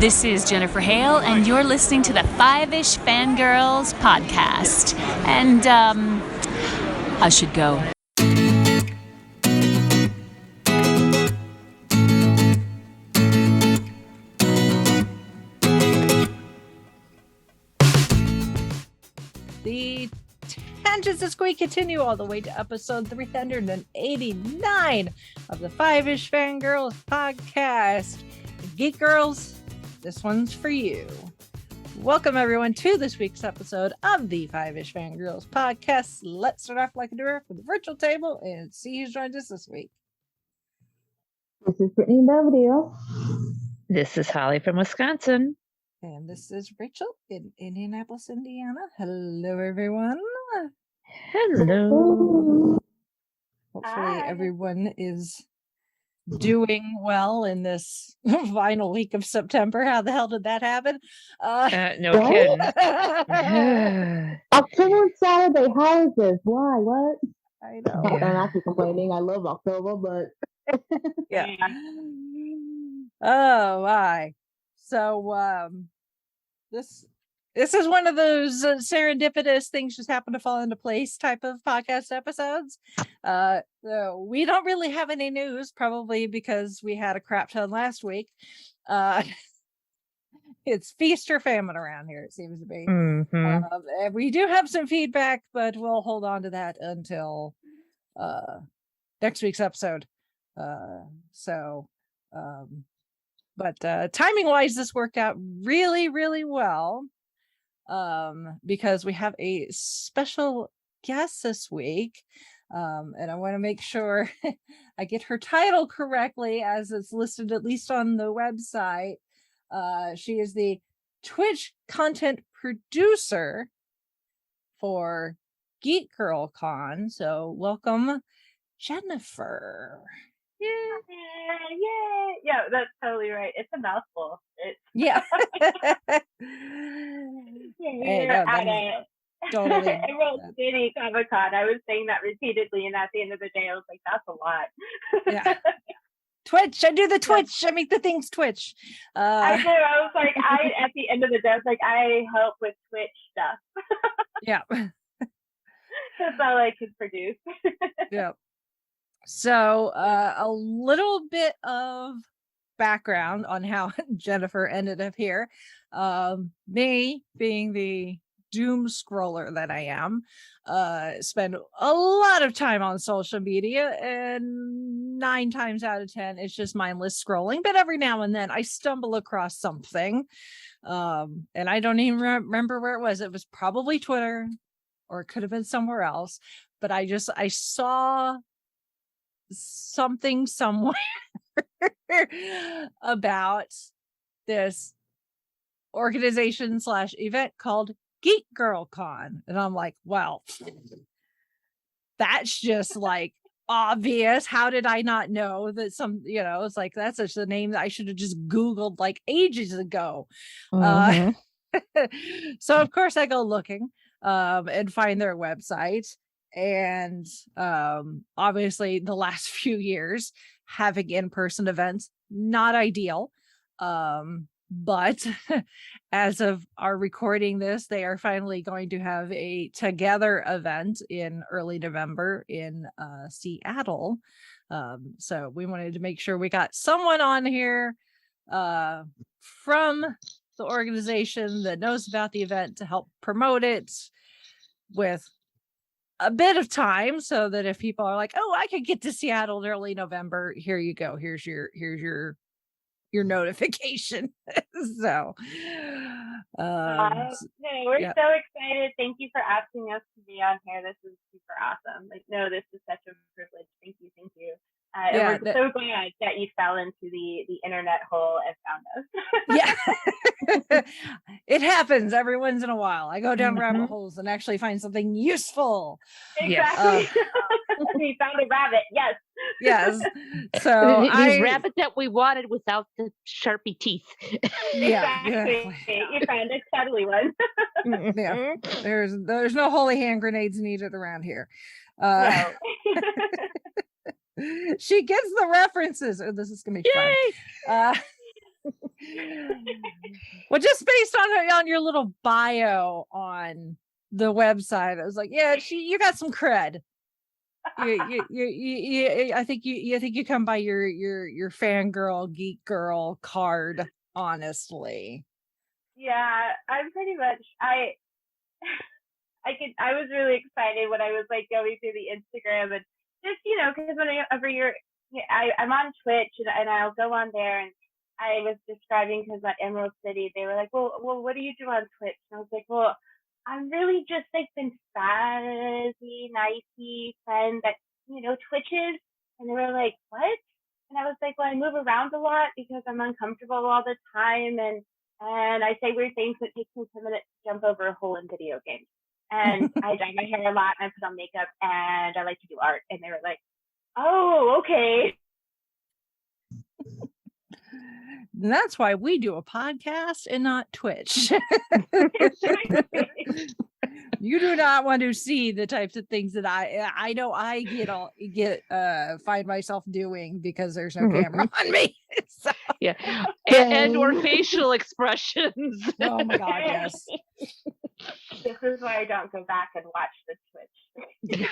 This is Jennifer Hale, and you're listening to the Five-ish Fangirls podcast. And, I should go. The tangents this week continue all the way to episode 389 of the Five-ish Fangirls podcast. Geek Girls, this one's for you. Welcome everyone to this week's episode of the Five-ish Fangirls podcast. Let's start off like a direct with the virtual table and see who's joined us this week. This is Brittany W. This is Holly from Wisconsin. And this is Rachel in Indianapolis, Indiana. Hello, everyone. Hello. Hopefully everyone is doing well in this final week of September. How the hell did that happen? No kidding. October Saturday, how is this? Why? What? I know. I'm not complaining. I love October, but Yeah. Oh my. So this is one of those serendipitous things just happen to fall into place type of podcast episodes. So we don't really have any news, probably because we had a crap ton last week. It's feast or famine around here, it seems to be. Mm-hmm. We do have some feedback, but we'll hold on to that until next week's episode. But timing wise, this worked out really, really well. Because we have a special guest this week. And I want to make sure I get her title correctly as it's listed at least on the website. She is the Twitch content producer for Geek Girl Con. So welcome, Jennifer. Yay! Yeah, that's totally right. It's a mouthful. Yeah. We're at it. Totally. Emerald City Comic Con. I was saying that repeatedly, and at the end of the day, I was like, "That's a lot." Yeah. Twitch. I do the Twitch. I make the things Twitch. I do. I was like, at the end of the day, I was like, I help with Twitch stuff. Yeah. That's all I could produce. Yeah. So a little bit of background on how Jennifer ended up here. Me being the doom scroller that I am, spend a lot of time on social media, and 9 times out of 10 it's just mindless scrolling, but every now and then I stumble across something, and I don't even remember where it was. It was probably Twitter, or it could have been somewhere else, but I saw something somewhere about this organization / event called Geek Girl Con, and I'm like, well, that's just like obvious. How did I not know that? It's like that's such a name that I should have just Googled like ages ago. Mm-hmm. So of course I go looking and find their website. And obviously the last few years having in-person events, not ideal. But as of our recording this, they are finally going to have a together event in early November in Seattle. So we wanted to make sure we got someone on here from the organization that knows about the event to help promote it with a bit of time, so that if people are like, oh, I could get to Seattle in early November, here you go. Here's your notification. So we're so excited. Thank you for asking us to be on here. This is super awesome. Like, no, this is such a privilege. Thank you. And we're so glad that you fell into the internet hole and found us. Yeah. It happens every once in a while. I go down rabbit holes and actually find something useful. Exactly. We found a rabbit. Yes. So the rabbit that we wanted without the Sharpie teeth. Yeah. Exactly. You found a cuddly one. Yeah. There's no holy hand grenades needed around here. No. She gets the references. Oh, this is gonna be fun. Well, just based on your little bio on the website, I was like, yeah, you got some cred. I think you come by your fangirl geek girl card, honestly. Yeah, I'm pretty much. I was really excited when I was like going through the Instagram and just because whenever I'm on Twitch and I'll go on there and I was describing because at Emerald City they were like, well, what do you do on Twitch? And I was like, well, I'm really just like been spazzy, nicey friend that Twitches, and they were like, what? And I was like, well, I move around a lot because I'm uncomfortable all the time and I say weird things that takes me 10 minutes to jump over a hole in video games. And I dye my hair a lot and I put on makeup and I like to do art. And they were like, oh, okay. And that's why we do a podcast and not Twitch. You do not want to see the types of things that I know I find myself doing because there's no camera on me. So. Yeah. And or facial expressions. Oh my God, yes. This is why I don't go back and watch the Twitch.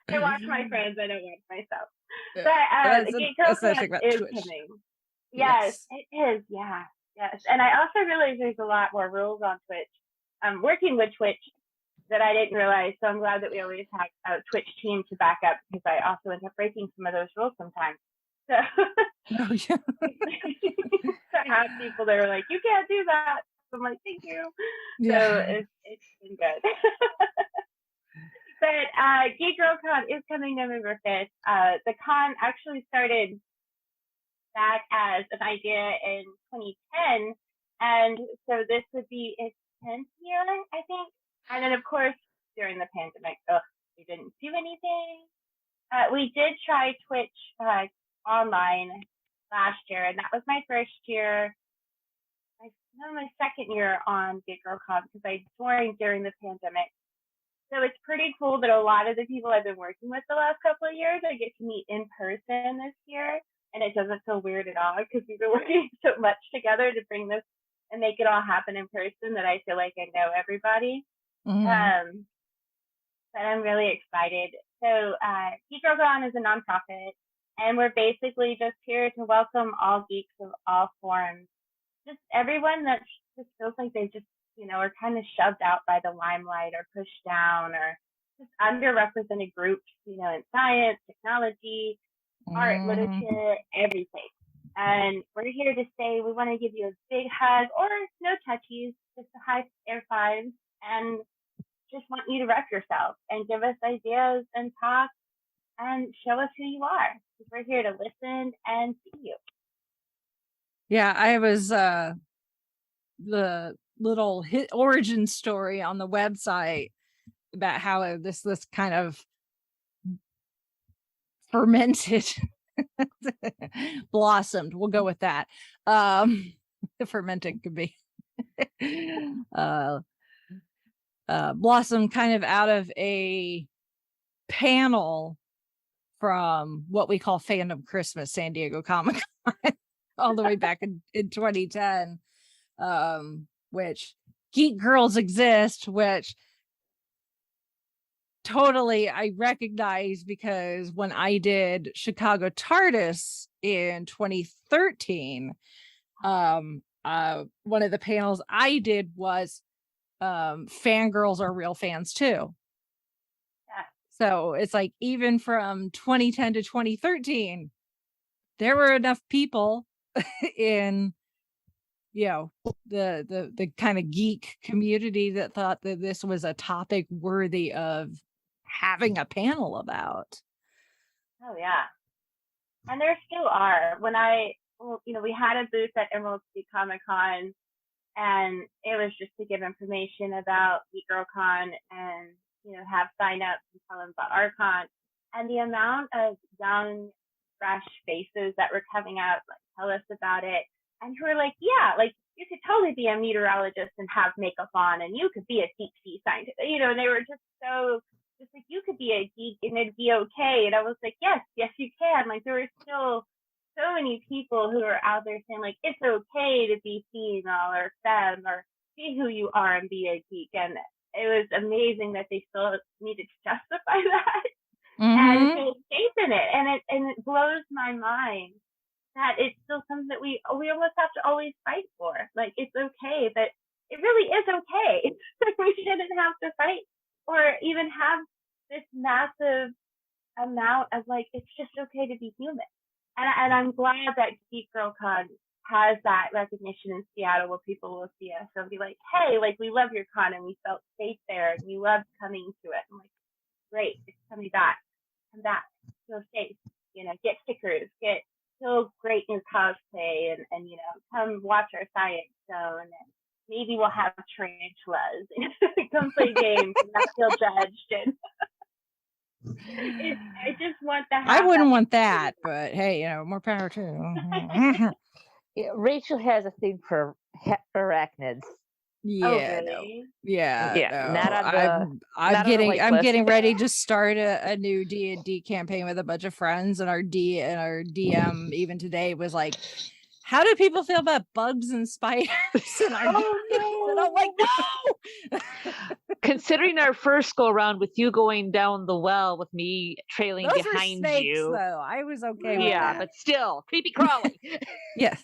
I watch my friends, I don't watch myself. But Geek Girl Con is coming. Yes, it is. Yeah. Yes. And I also realize there's a lot more rules on Twitch. I'm working with Twitch that I didn't realize. So I'm glad that we always have a Twitch team to back up because I also end up breaking some of those rules sometimes. So I have people that are like, you can't do that. So I'm like, thank you. Yeah. So it's been good. But Geek Girl Con is coming November 5th. The con actually started back as an idea in 2010. And so this would be its 10th year, I think. And then, of course, during the pandemic, we didn't do anything. We did try Twitch online last year, and that was my first year. My second year on Geek Girl Con because I joined during the pandemic. So it's pretty cool that a lot of the people I've been working with the last couple of years, I get to meet in person this year. And it doesn't feel weird at all because we've been working so much together to bring this and make it all happen in person that I feel like I know everybody. Mm-hmm. But I'm really excited. So Geek Girl Con is a nonprofit, and we're basically just here to welcome all geeks of all forms. Just everyone that just feels like they just, are kind of shoved out by the limelight or pushed down or just underrepresented groups, in science, technology, art, literature, everything. And we're here to say we want to give you a big hug or no touchies, just a high air fives, and just want you to rep yourself and give us ideas and talk and show us who you are. We're here to listen and see you. Yeah, I was the little origin story on the website about how this kind of fermented blossomed. We'll go with that. Fermented could be blossomed kind of out of a panel from what we call Fandom Christmas San Diego Comic-Con all the way back in 2010, which Geek Girls exist, which totally I recognize because when I did Chicago TARDIS in 2013, one of the panels I did was fangirls are real fans too. Yeah. So it's like even from 2010 to 2013, there were enough people in the kind of geek community that thought that this was a topic worthy of having a panel about. Oh yeah, and there still are. When we had a booth at Emerald City Comic Con, and it was just to give information about Geek Girl Con and have sign-ups and tell them about our con. And the amount of young, fresh faces that were coming out, like tell us about it, and who were like, yeah, like you could totally be a meteorologist and have makeup on, and you could be a deep sea scientist, and they were just so just like you could be a geek and it'd be okay. And I was like, yes, you can. Like there were still so many people who are out there saying like it's okay to be female or femme or be who you are and be a geek, and it was amazing that they still needed to justify that and feel safe in it, and it blows my mind that it's still something that we almost have to always fight for. Like it's okay, but it really is okay. Like we shouldn't have to fight or even have this massive amount of like it's just okay to be human. And I'm glad that Geek Girl Con has that recognition in Seattle where people will see us and be like, hey, like we love your con and we felt safe there and we loved coming to it. I'm like, great, it's coming back. Come back, feel safe, get stickers, feel great in cosplay and come watch our science show and then maybe we'll have tarantulas and come play games and not feel judged. And I just want that. I wouldn't want that, but hey, more power too. Yeah, Rachel has a thing for arachnids. Yeah, really? No. Not on the. I'm getting ready to start a new D&D campaign with a bunch of friends, and our DM even today was like, "How do people feel about bugs and spiders?" And I'm like, "No." Considering our first go around with you going down the well with me trailing Those behind were snakes, you, though. I was okay with yeah, that. but still creepy crawly. Yes.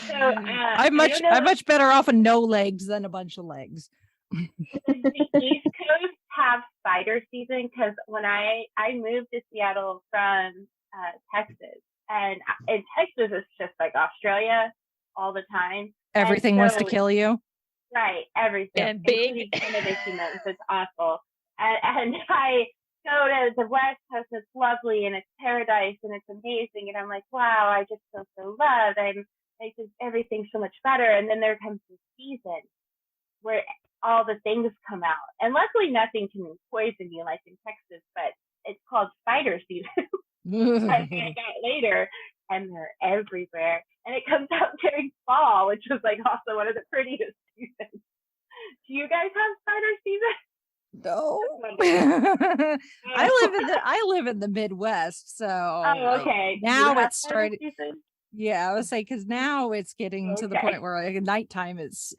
So I'm much better off with no legs than a bunch of legs. Does the East Coast have spider season? Because when I moved to Seattle from Texas, and in Texas it's just like Australia all the time. Everything wants to kill you. Right, everything. And big. Including Canada humans. It's awful. And I go to the West Coast, it's lovely and it's paradise and it's amazing. And I'm like, wow, I just feel so loved. It's just everything's so much better. And then there comes the season where all the things come out. And luckily nothing can poison you like in Texas, but it's called spider season. I found out later, and they're everywhere. And it comes out during fall, which was like also one of the prettiest seasons. Do you guys have spider season? No. I live in the Midwest, so okay. Now it's starting. Yeah, I would say because now it's getting to the point where like, at nighttime it's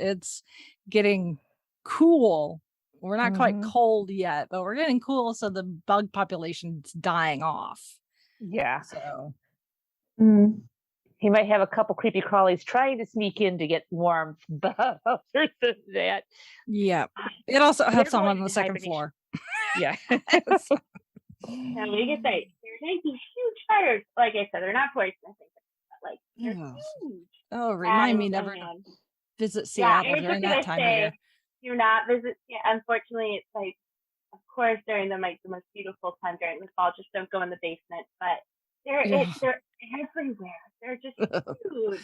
getting cool. We're not quite cold yet, but we're getting cool, so the bug population's dying off. Yeah. So he might have a couple creepy crawlies trying to sneak in to get warmth, but other than that, yeah. It also helps on the second floor. Yeah. Now we can say there's these huge spiders. Like I said, they're not poisonous, but like they're huge. Oh, remind me never to visit Seattle during that time of year. Do not visit. Yeah, unfortunately, it's like, of course, during the most beautiful time during the fall, just don't go in the basement. But they're everywhere. They're just huge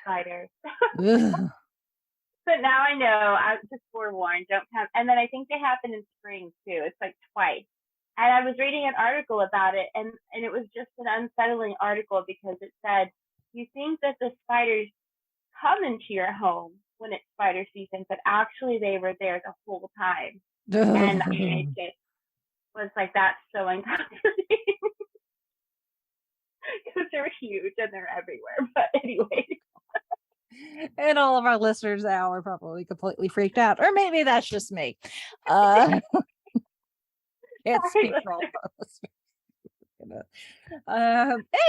spiders. But now I know. I'm just forewarned. Don't come. And then I think they happen in spring too. It's like twice. And I was reading an article about it, and it was just an unsettling article because it said, you think that the spiders come into your home when it's spider season, but actually they were there the whole time. And I just was like, that's so uncomfortable. Because they're huge and they're everywhere. But anyway. And all of our listeners now are probably completely freaked out. Or maybe that's just me. Can't speak for all of us.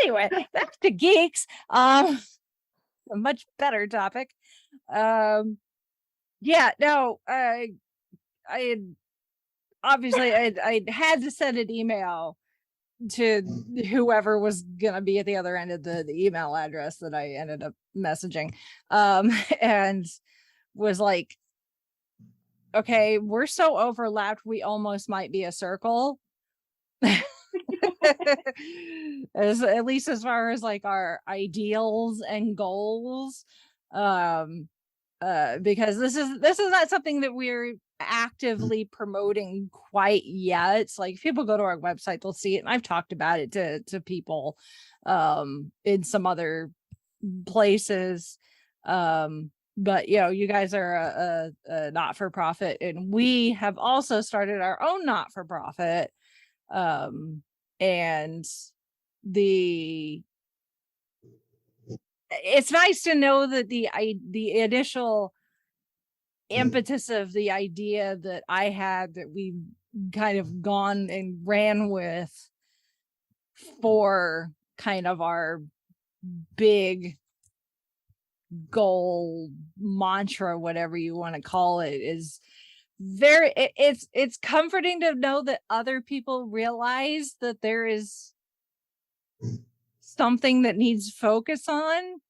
Anyway, back to geeks. A much better topic. I had to send an email to whoever was gonna be at the other end of the email address that I ended up messaging, and was like, okay, we're so overlapped we almost might be a circle. At least as far as like our ideals and goals, because this is not something that we're actively promoting quite yet. It's like if people go to our website, they'll see it, and I've talked about it to people in some other places, but you guys are a not-for-profit, and we have also started our own not-for-profit, and the it's nice to know that the initial impetus of the idea that I had, that we've kind of gone and ran with for kind of our big goal, mantra, whatever you want to call it, is it's comforting to know that other people realize that there is something that needs focus on.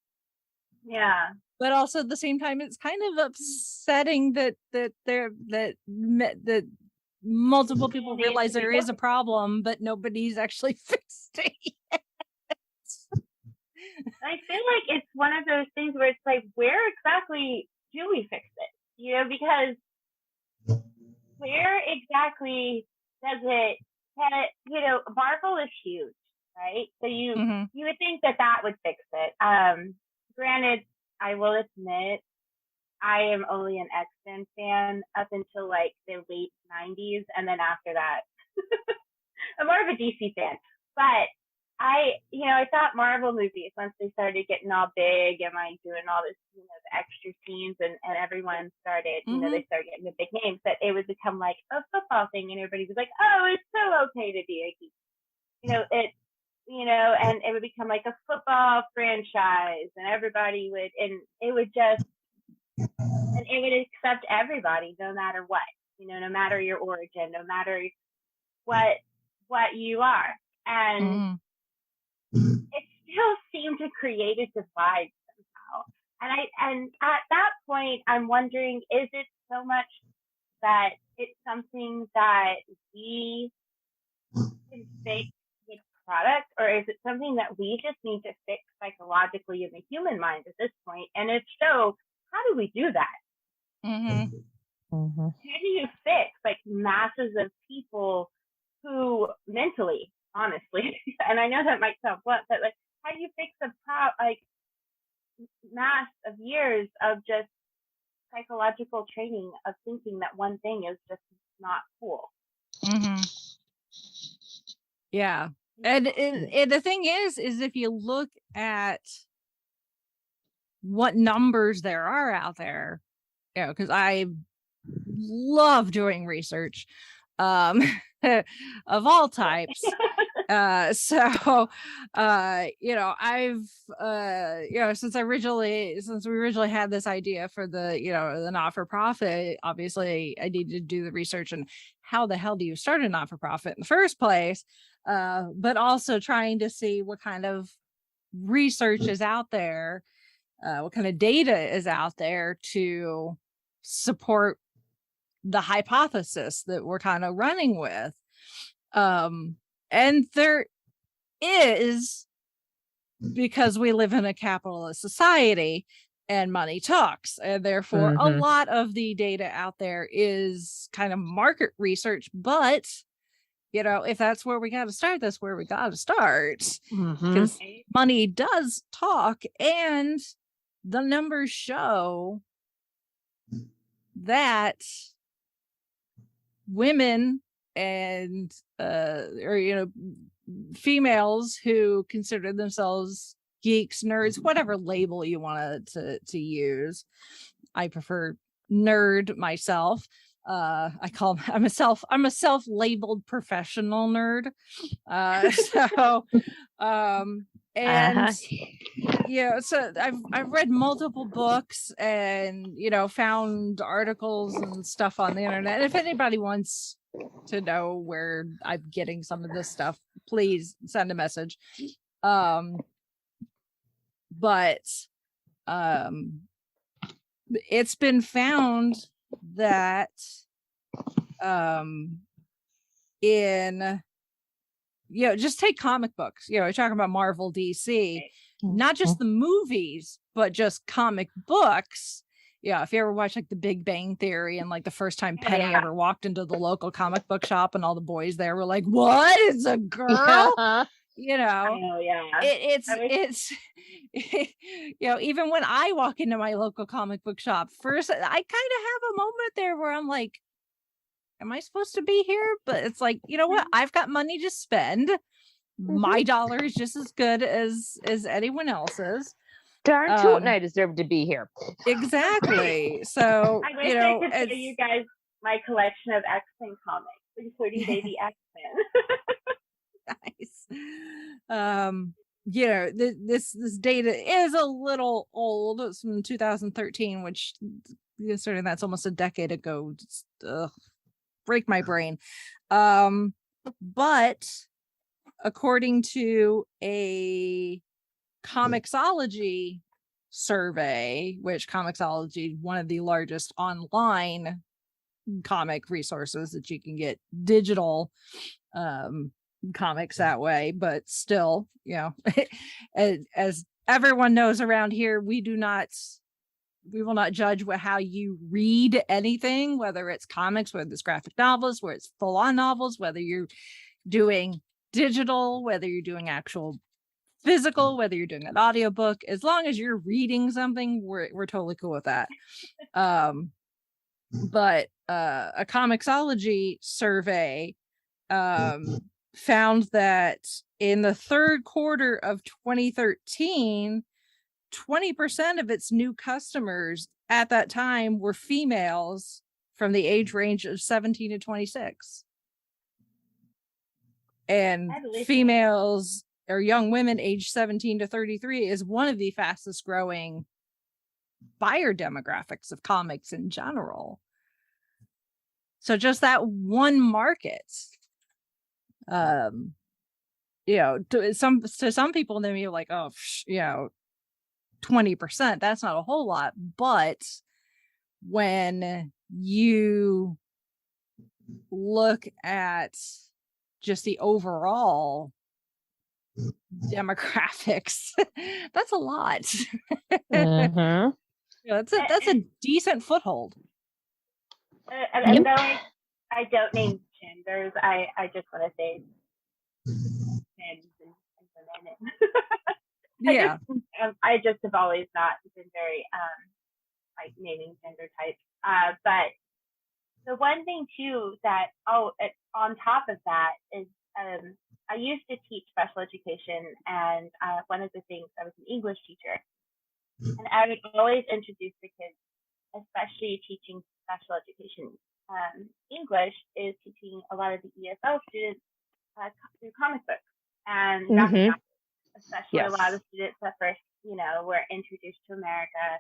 Yeah. But also at the same time, it's kind of upsetting that multiple people realize there is a problem, but nobody's actually fixed it yet. I feel like it's one of those things where it's like, where exactly do we fix it? You know, because where exactly does it, you know, Marvel is huge, right? So you would think that would fix it. Granted, I will admit, I am only an X-Men fan up until like the late 90s. And then after that, I'm more of a DC fan. But I thought Marvel movies, once they started getting all big and like doing all this, you know, the extra scenes and everyone started, you know, they started getting the big names, that it would become like a football thing. And everybody was like, oh, it's so okay to be a geek. You know, you know, and it would become like a football franchise, and everybody would, and it would accept everybody, no matter what, you know, no matter your origin, no matter what you are. And it still seemed to create a divide somehow. And at that point, I'm wondering, is it so much that it's something that we can fix with product, or is it something that we just need to fix psychologically in the human mind at this point? And if so, how do we do that? How do you fix like masses of people who mentally, honestly, and I know that might sound blunt, but like, how do you fix like mass of years of just psychological training of thinking that one thing is just not cool? Yeah. And the thing is if you look at what numbers there are out there, you know, because I love doing research of all types. So you know, I've you know, since we originally had this idea for the, you know, the not-for-profit, obviously I needed to do the research and how the hell do you start a not-for-profit in the first place, but also trying to see what kind of research is out there, what kind of data is out there to support the hypothesis that we're kind of running with. And there is, because we live in a capitalist society and money talks, and therefore a lot of the data out there is kind of market research. But you know, if that's where we got to start, that's where we got to start, because money does talk, and the numbers show that women and or, you know, females who consider themselves geeks, nerds, whatever label you want to use. I prefer nerd myself. I'm a self-labeled professional nerd. And yeah, so I've read multiple books and, you know, found articles and stuff on the internet. And if anybody wants to know where I'm getting some of this stuff, please send a message. But it's been found that in, you know, just take comic books, you know, we're talking about Marvel, DC, not just the movies, but just comic books. Yeah, if you ever watch like The Big Bang Theory, and like the first time Penny ever walked into the local comic book shop and all the boys there were like, what is a girl? You know, it's you know, even when I walk into my local comic book shop, first I kind of have a moment there where I'm like, am I supposed to be here? But it's like, you know what? I've got money to spend. My dollar is just as good as anyone else's. Darn tootin', I deserve to be here. Exactly. So, I wish I could show you guys my collection of X-Men comics, including Baby X-Men. Nice. This data is a little old. It's from 2013, which, considering that's almost a decade ago, just, break my brain. But according to a Comixology survey, which Comixology, one of the largest online comic resources that you can get digital comics that way, but still, as everyone knows around here, we will not judge how you read anything, whether it's comics, whether it's graphic novels, whether it's full-on novels, whether you're doing digital, whether you're doing actual physical, whether you're doing an audiobook. As long as you're reading something, we're totally cool with that. But a Comixology survey found that in the third quarter of 2013, 20% of its new customers at that time were females from the age range of 17 to 26. And females or young women aged 17 to 33 is one of the fastest growing buyer demographics of comics in general. So just that one market, to some people, then you're like, 20%, that's not a whole lot. But when you look at just the overall demographics, that's a lot. Mm-hmm. That's a decent foothold. And though I don't name genders, I just want to say men and women. Yeah. I just have always not been very like naming gender types. But the one thing too that on top of that is I used to teach special education, and one of the things, I was an English teacher, and I would always introduce the kids, especially teaching special education English, is teaching a lot of the ESL students through comic books and graphic novels. Especially a lot of students that first, were introduced to America,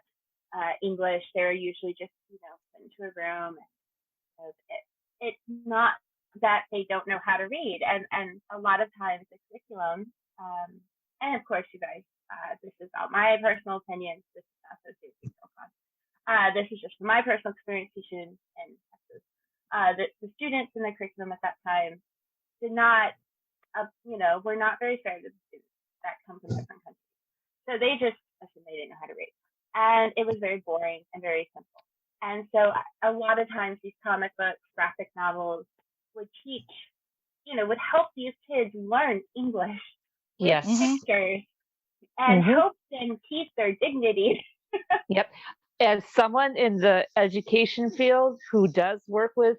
English, they were usually just, put into a room. It's not that they don't know how to read. And a lot of times the curriculum, and of course, you guys, this is not my personal opinion. This is not associated with Geek Girl Con. This is just from my personal experience teaching in Texas. The students in the curriculum at that time did not, were not very fair to the students that come from different countries. So they just assumed they didn't know how to read. And it was very boring and very simple. And so a lot of times these comic books, graphic novels would teach, would help these kids learn English with pictures and help them keep their dignity. Yep. As someone in the education field who does work with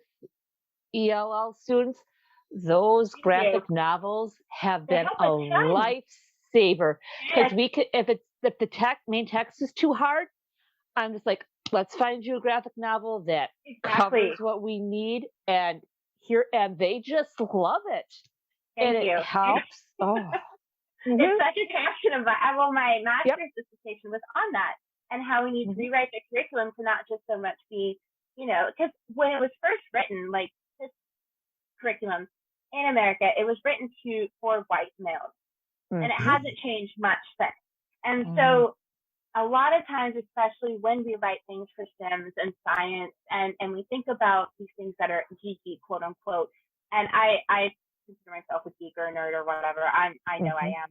ELL students, those graphic novels have been a lifesaver, because we could, if the main text is too hard, I'm just like, let's find you a graphic novel that covers what we need, and they just love it. It helps. It's such a passion of mine. Well, my master's dissertation was on that, and how we need to rewrite the curriculum to not just so much be, because when it was first written, like this curriculum in America, it was written for white males, and it hasn't changed much since. And so a lot of times, especially when we write things for STEMs and science, and we think about these things that are geeky, quote unquote, and I consider myself a geek or a nerd or whatever. I know I am.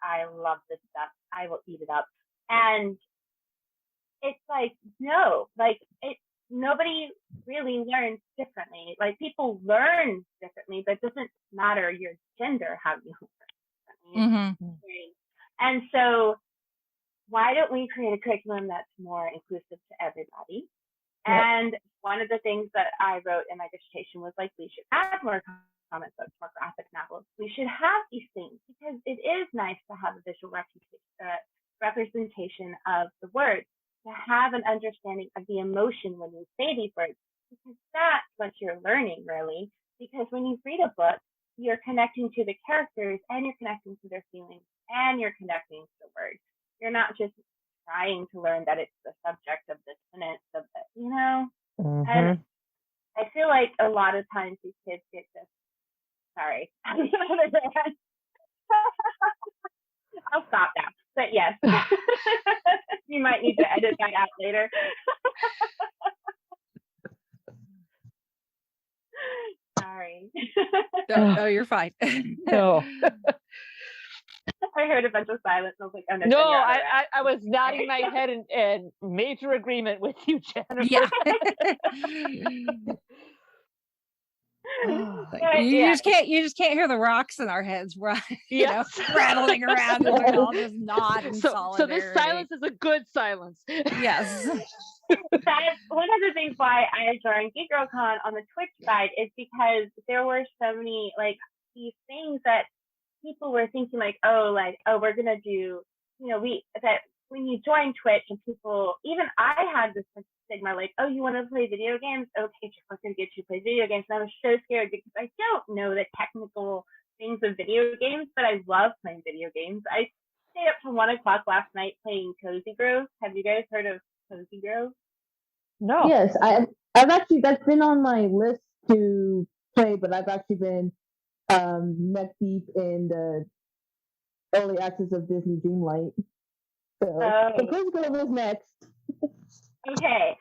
I love this stuff. I will eat it up. And it's like, no, like nobody really learns differently. Like, people learn differently, but it doesn't matter your gender how you learn differently. And so why don't we create a curriculum that's more inclusive to everybody? And one of the things that I wrote in my dissertation was, like, we should add more comic books, more graphic novels. We should have these things, because it is nice to have a visual representation of the words, to have an understanding of the emotion when you say these words, because that's what you're learning, really. Because when you read a book, you're connecting to the characters and you're connecting to their feelings and you're connecting to the words. You're not just trying to learn that it's the subject of the sentence of the, you know? Mm-hmm. And I feel like a lot of times these kids get this, sorry, I'll stop now. But yes, you might need to edit that out later. Sorry. No, you're fine. No. I heard a bunch of silence. I was like, oh no. No, I was nodding my head in major agreement with you, Jennifer. Yeah. You just can't hear the rocks in our heads, right? Rattling around. We all just nod in solidarity. So this silence is a good silence. Yes. That's one of the things why I joined Geek Girl Con on the Twitch side, is because there were so many like these things that people were thinking like, oh, we're gonna do, that when you join Twitch and people, even I had this stigma like, oh, you want to play video games? Okay, we're gonna get you to play video games. And I was so scared because I don't know the technical things of video games, but I love playing video games. I stayed up till 1 o'clock last night playing Cozy Grove. Have you guys heard of Cozy Grove? No. Yes, I've actually, that's been on my list to play, but I've actually been neck deep in the early access of Disney Dreamlight. So Cozy Grove is next. Okay,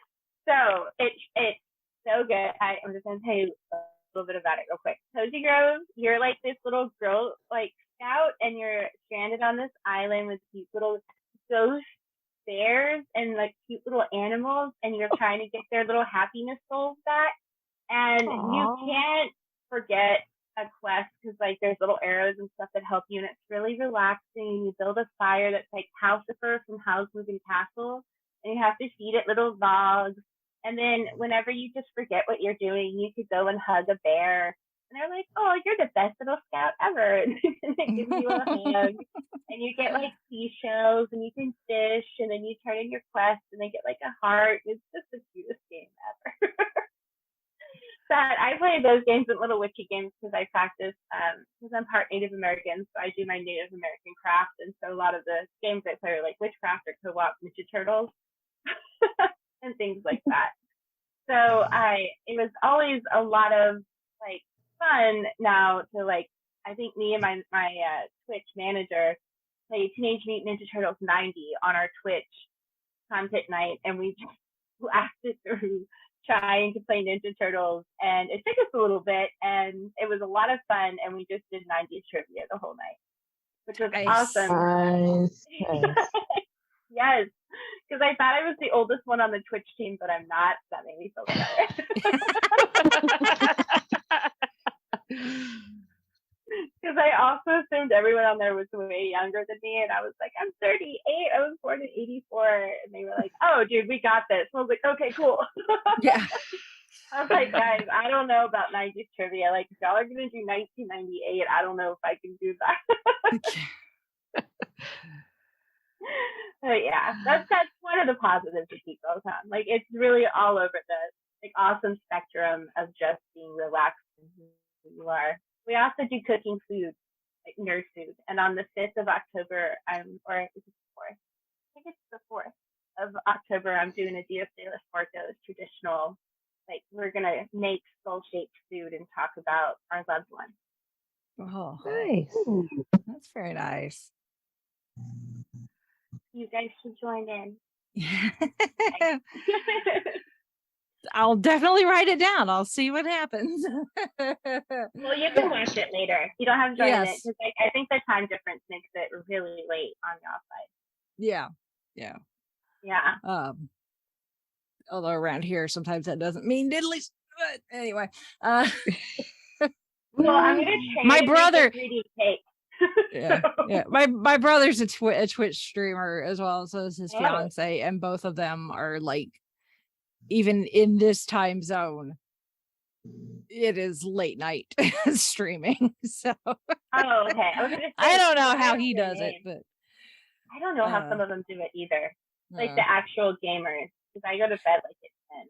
so it's so good. I'm just gonna tell you a little bit about it real quick. Cozy Grove, you're like this little girl like scout, and you're stranded on this island with these little ghost bears and like cute little animals, and you're trying to get their little happiness souls back. And you can't forget a quest because like there's little arrows and stuff that help you, and it's really relaxing. You build a fire that's like Calcifer from Howl's Moving Castle, and you have to feed it little logs. And then whenever you just forget what you're doing, you could go and hug a bear. And they're like, oh, you're the best little scout ever. And they give you a hug. And you get like seashells and you can fish. And then you turn in your quest and they get like a heart. It's just the cutest game ever. But I play those games and little witchy games because I practice, because I'm part Native American. So I do my Native American craft. And so a lot of the games I play are like witchcraft or co-op Ninja Turtles. And things like that. So it was always a lot of like fun now to like, I think me and my Twitch manager play Teenage Mutant Ninja Turtles 90 on our Twitch content night, and we just blasted through trying to play Ninja Turtles, and it took us a little bit, and it was a lot of fun, and we just did 90s trivia the whole night, which was awesome. Nice. Yes, because I thought I was the oldest one on the Twitch team, but I'm not. So that made me feel better. Because I also assumed everyone on there was way younger than me, and I was like, I'm 38. I was born in 84, and they were like, oh, dude, we got this. And I was like, okay, cool. Yeah. I was like, guys, I don't know about 90s trivia. Like, if y'all are gonna do 1998, I don't know if I can do that. But yeah, that's one of the positives of Geek Girl Con. Like, it's really all over the like awesome spectrum of just being relaxed and who you are. We also do cooking food, like nerd food. And on the 5th of October, or is it the 4th? I think it's the 4th of October, I'm doing a Dia de los Muertos traditional. Like, we're gonna make soul-shaped food and talk about our loved ones. Oh, Nice. That's very nice. You guys should join in. I'll definitely write it down. I'll see what happens. Well, you can watch it later. You don't have to join it because I think the time difference makes it really late on your side. Yeah. Although around here sometimes that doesn't mean diddly. But anyway, well, I'm gonna change my brother. 3D cake. Yeah. My brother's a Twitch streamer as well, so is his fiance, and both of them are like, even in this time zone, it is late night streaming. So okay. I don't know how he does it, but I don't know how some of them do it either. Like the actual gamers, because I go to bed like at 10.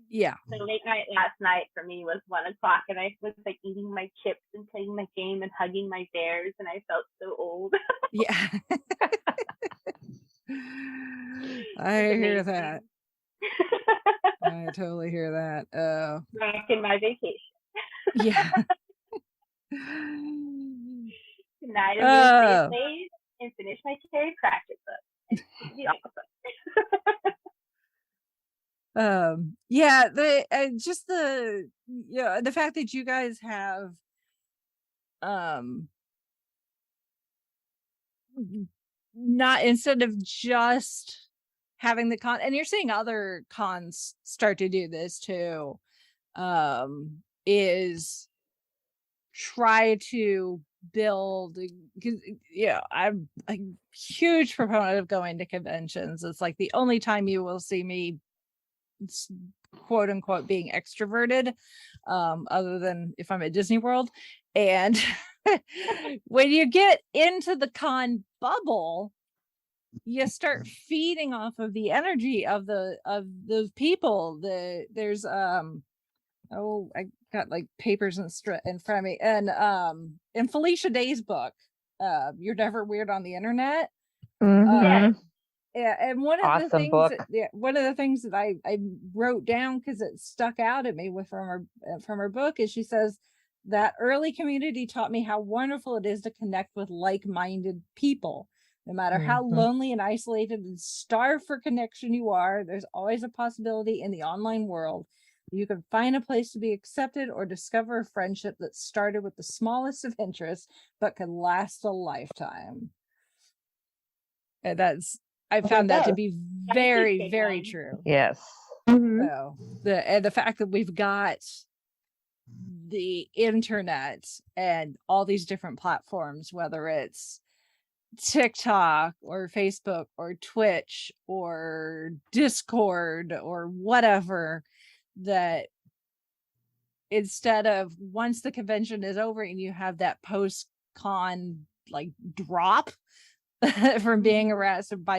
Yeah. So late night last night for me was 1:00, and I was like eating my chips and playing my game and hugging my bears, and I felt so old. Yeah. I hear that. I totally hear that. Back in my vacation. Yeah. Tonight I'm gonna stay late and finish my Terry Pratchett book. The yeah, just the fact that you guys have not, instead of just having the con, and you're seeing other cons start to do this too, is try to build, because I'm a huge proponent of going to conventions. It's like the only time you will see me quote unquote being extroverted, other than if I'm at Disney World. And when you get into the con bubble, you start feeding off of the energy of those people. There's I got like papers in front of me, and in Felicia Day's book, You're Never Weird on the Internet. Mm-hmm. Yeah, and one of the things that I wrote down because it stuck out at me from her book is she says that early community taught me how wonderful it is to connect with like-minded people. No matter how lonely and isolated and starved for connection you are, there's always a possibility in the online world. You can find a place to be accepted or discover a friendship that started with the smallest of interests but could last a lifetime. And I found that to be very, very true. Yes. So the fact that we've got the internet and all these different platforms, whether it's TikTok or Facebook or Twitch or Discord or whatever, that instead of once the convention is over and you have that post-con like drop from being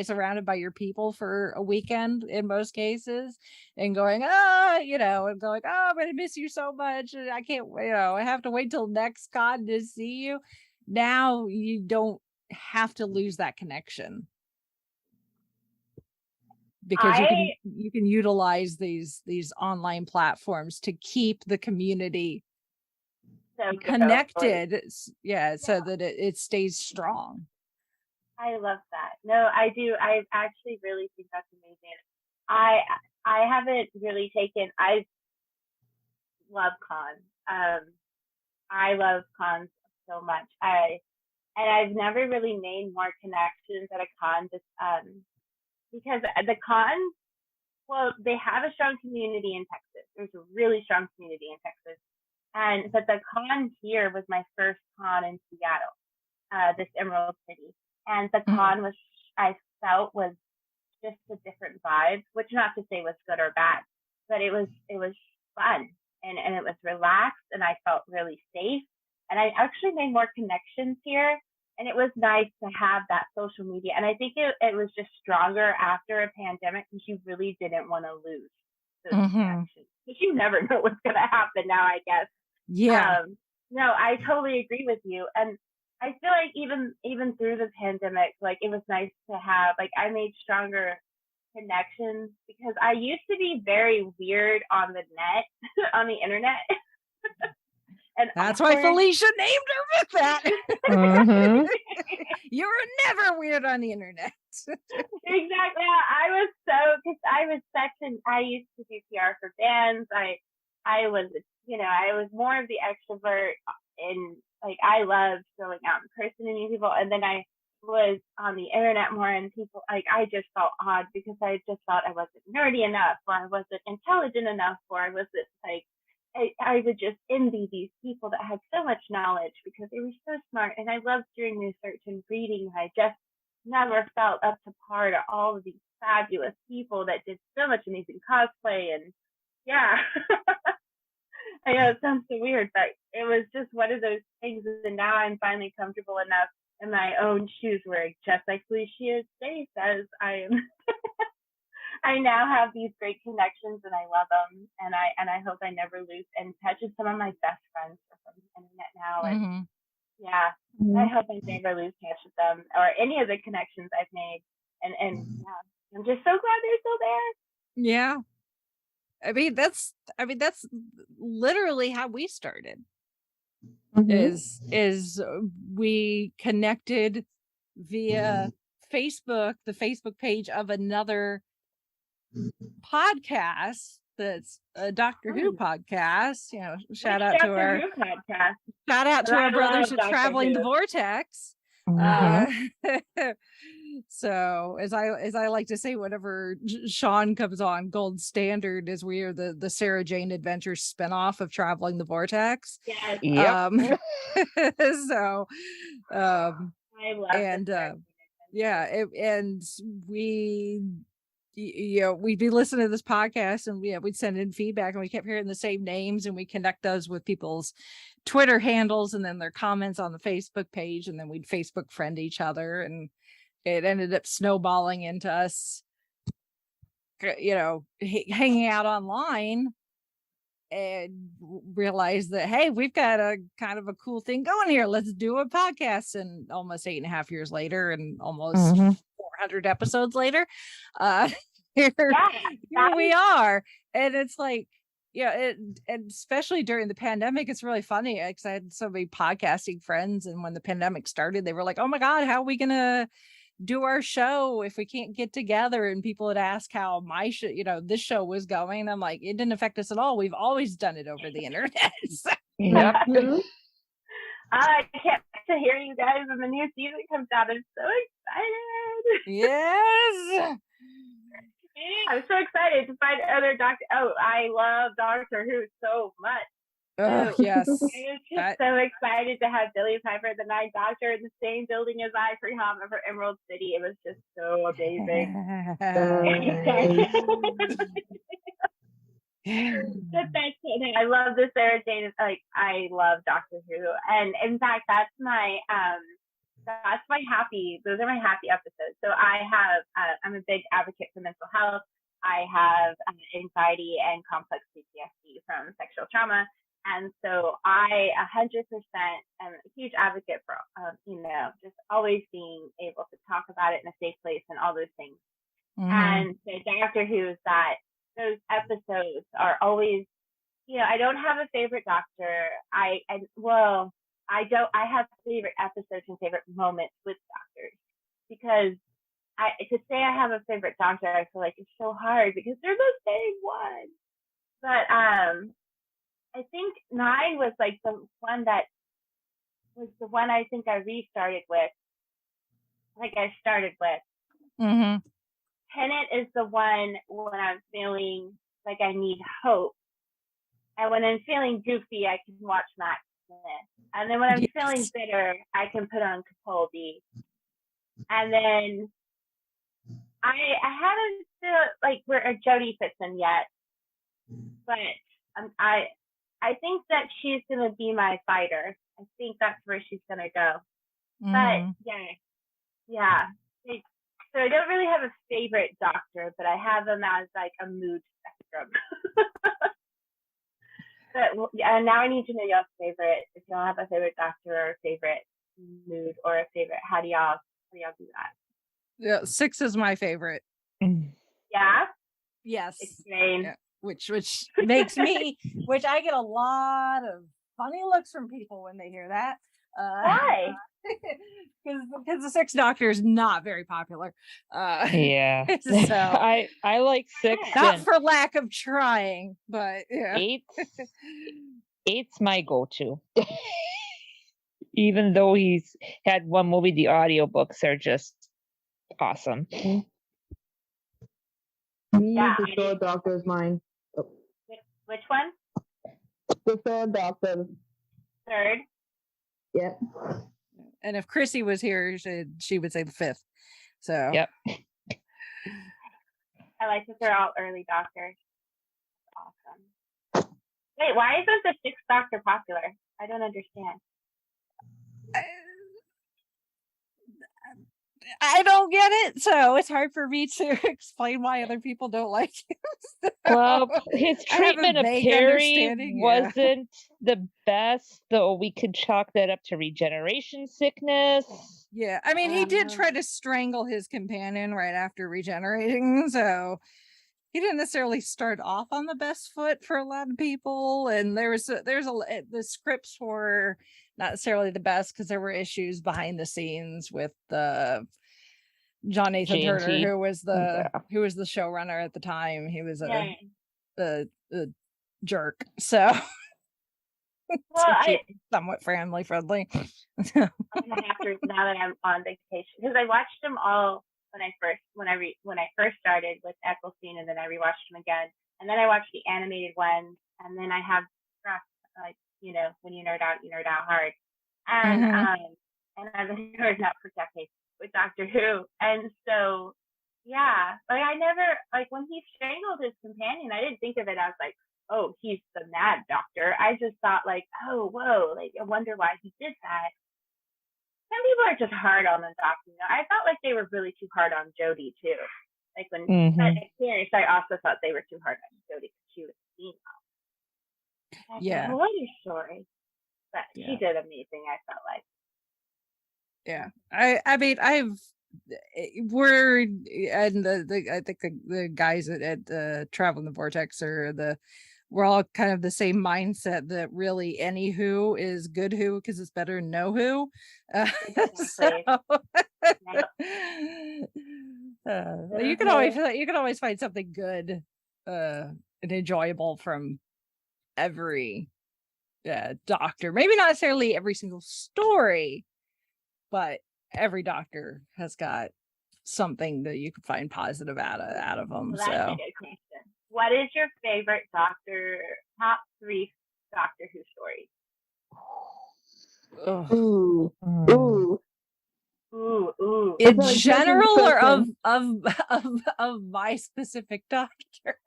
surrounded by your people for a weekend in most cases, and going, I'm gonna miss you so much, and I can't, I have to wait till next con to see you. Now you don't have to lose that connection, because you can utilize these online platforms to keep the community connected, so that it stays strong. I love that. No, I do. I actually really think that's amazing. I haven't really taken. I love cons. I love cons so much. I've never really made more connections at a con, just because the cons, well, they have a strong community in Texas. There's a really strong community in Texas, but the con here was my first con in Seattle, this Emerald City. And the con I felt was just a different vibe, which not to say was good or bad, but it was fun and it was relaxed, and I felt really safe. And I actually made more connections here, and it was nice to have that social media. And I think it was just stronger after a pandemic, because you really didn't want to lose those connections, because you never know what's going to happen now, I guess. Yeah. No, I totally agree with you. And I feel like even through the pandemic, like it was nice to have, like, I made stronger connections, because I used to be very weird on the net, on the internet. And that's why Felicia named her with that. You were never weird on the internet. Exactly. I used to do PR for bands. I was more of the extrovert, and like I loved going out in person and meeting people. And then I was on the internet more, and people, like, I just felt odd, because I just thought I wasn't nerdy enough, or I wasn't intelligent enough, or I wasn't like, I would just envy these people that had so much knowledge, because they were so smart, and I loved doing research and reading. I just never felt up to par to all of these fabulous people that did so much amazing cosplay. And yeah. I know it sounds so weird, but it was just one of those things. And now I'm finally comfortable enough in my own shoes, where just like Felicia Day says, I am. I now have these great connections, and I love them, and I hope I never lose in touch with some of my best friends from the internet now. And yeah, I hope I never lose touch with them or any of the connections I've made. And yeah, I'm just so glad they're still there. Yeah. I mean, that's literally how we started. Is we connected via Facebook, the Facebook page of another podcast that's a Doctor Who podcast. You know, shout out to our brothers at Traveling the Vortex. So as I like to say, whenever Sean comes on, gold standard is we are the Sarah Jane Adventures spinoff of Traveling the Vortex. Yes. So I love and and we, you know, we'd be listening to this podcast, and we'd send in feedback, and we kept hearing the same names, and we connect those with people's Twitter handles and then their comments on the Facebook page, and then we'd Facebook friend each other, and it ended up snowballing into us, you know, hanging out online, and realized that, hey, we've got a kind of a cool thing going here. Let's do a podcast. And almost 8.5 years later, and almost 400 episodes later, here we are. And it's like, yeah, and especially during the pandemic, it's really funny because I had so many podcasting friends, and when the pandemic started, they were like, oh my God, how are we gonna do our show if we can't get together? And people would ask how my show, you know, this show was going. I'm like, it didn't affect us at all. We've always done it over the internet. Yep. I can't wait to hear you guys when the new season comes out. I'm so excited. Yes. I'm so excited to find other Doctor. Oh, I love Doctor Who so much. Oh, yes. I was just so excited to have Billy Piper, the Ninth Doctor, in the same building as I for Emerald City. It was just so amazing. I love this Sarah Jane. Like, I love Doctor Who, and in fact, that's my happy. Those are my happy episodes. So I have. I'm a big advocate for mental health. I have anxiety and complex PTSD from sexual trauma. And so I 100% am a huge advocate for, you know, just always being able to talk about it in a safe place and all those things. And the Doctor Who, that those episodes are always, you know, I don't have a favorite Doctor. I have favorite episodes and favorite moments with Doctors, because to say I have a favorite Doctor, I feel like it's so hard because they're the same one. But I think 9 was like the one that was the one I think I restarted with. Like I started with. Tenet is the one when I'm feeling like I need hope. And when I'm feeling goofy, I can watch Max Smith. And then when I'm feeling bitter, I can put on Capaldi. And then I haven't feel like where Jodie fits in yet. But I think that she's going to be my fighter. I think that's where she's going to go. But yeah. So I don't really have a favorite Doctor, but I have them as like a mood spectrum. But now I need to know y'all's favorite. If y'all have a favorite Doctor or a favorite mood or a favorite, how do y'all do that? Yeah, 6 is my favorite. Yeah. Yes. Explain. Yeah. Which makes me, which I get a lot of funny looks from people when they hear that. Why? Because the 6th Doctor is not very popular. Yeah. So I like 6. Not for lack of trying, but yeah. 8's my go-to. Even though he's had one movie, the audiobooks are just awesome. The 3rd Doctor is mine. Which one? The 3rd Doctor. 3rd? Yeah. And if Chrissy was here, she would say the 5th. So. Yep. I like that they're all early Doctors. Awesome. Wait, why isn't the 6th Doctor popular? I don't understand. I don't get it, so it's hard for me to explain why other people don't like him. So Well, his I have a treatment of vague Perry understanding, yeah. wasn't the best, though we could chalk that up to regeneration sickness. Yeah, I mean, he did try to strangle his companion right after regenerating, so he didn't necessarily start off on the best foot for a lot of people. And the scripts were not necessarily the best because there were issues behind the scenes with the John Nathan J&T. Turner, who was the showrunner at the time. He was a jerk, so well, somewhat family friendly. I'm gonna have to now that I'm on vacation, because I watched them all when I first started with Eccleston, and then I rewatched them again, and then I watched the animated ones, and then I have like, you know, when you nerd out hard, and I've been nerding out for decades with Doctor Who, and so yeah, like I never, like when he strangled his companion, I didn't think of it as like, oh, he's the mad doctor. I just thought like, oh, whoa, like I wonder why he did that. Some people are just hard on the doctor. You know? I felt like they were really too hard on Jodie too. Like when that experience, I also thought they were too hard on Jodie because she was a female. That's a whole other story, but she did amazing. I felt like. Yeah, I mean, I think the guys at Travel in the Vortex we're all kind of the same mindset that really any Who is good Who because it's better than no Who. You can always find something good and enjoyable from every Doctor. Maybe not necessarily every single story, but every Doctor has got something that you can find positive out of them. Well, that's a good question. What is your favorite top 3 Doctor Who stories? Ooh. In general, or of my specific Doctor?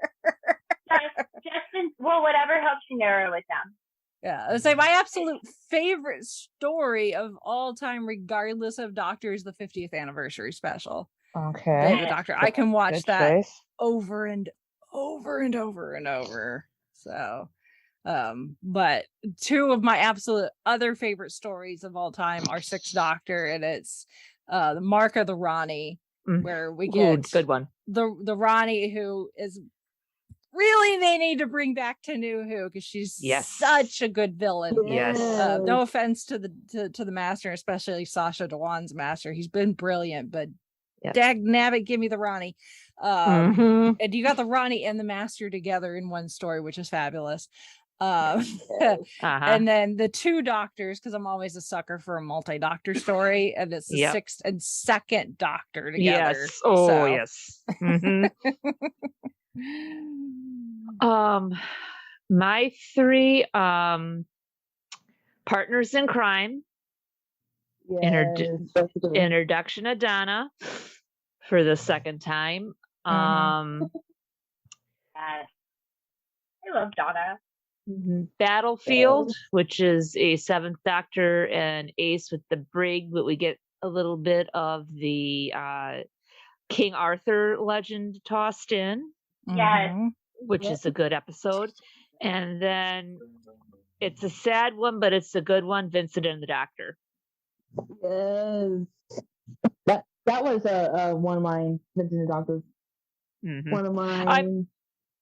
Whatever helps you narrow it down. Yeah, I would say my absolute favorite story of all time, regardless of Doctor, is the 50th anniversary special. Okay. The Doctor. I can watch that over and over and over and over. So, but 2 of my absolute other favorite stories of all time are 6th Doctor, and it's the Mark of the Ronnie, where we get good one. The Ronnie who is really they need to bring back to New Who because she's such a good villain. Yes. No offense to the Master, especially Sacha Dhawan's Master. He's been brilliant, but dag nabbit, give me the Ronnie. And you got the Ronnie and the Master together in one story, which is fabulous. And then the 2 Doctors, because I'm always a sucker for a multi-Doctor story, and it's the 6th and 2nd Doctor together. Yes. Oh, yes. My 3 partners in crime. Introduction of Donna for the 2nd time. I love Donna. Battlefield, which is a 7th Doctor and Ace with the brig, but we get a little bit of the King Arthur legend tossed in. Yes. Which is a good episode. And then it's a sad one, but it's a good one, Vincent and the Doctor. Yes. That was one of mine, Vincent and the Doctor. One of mine.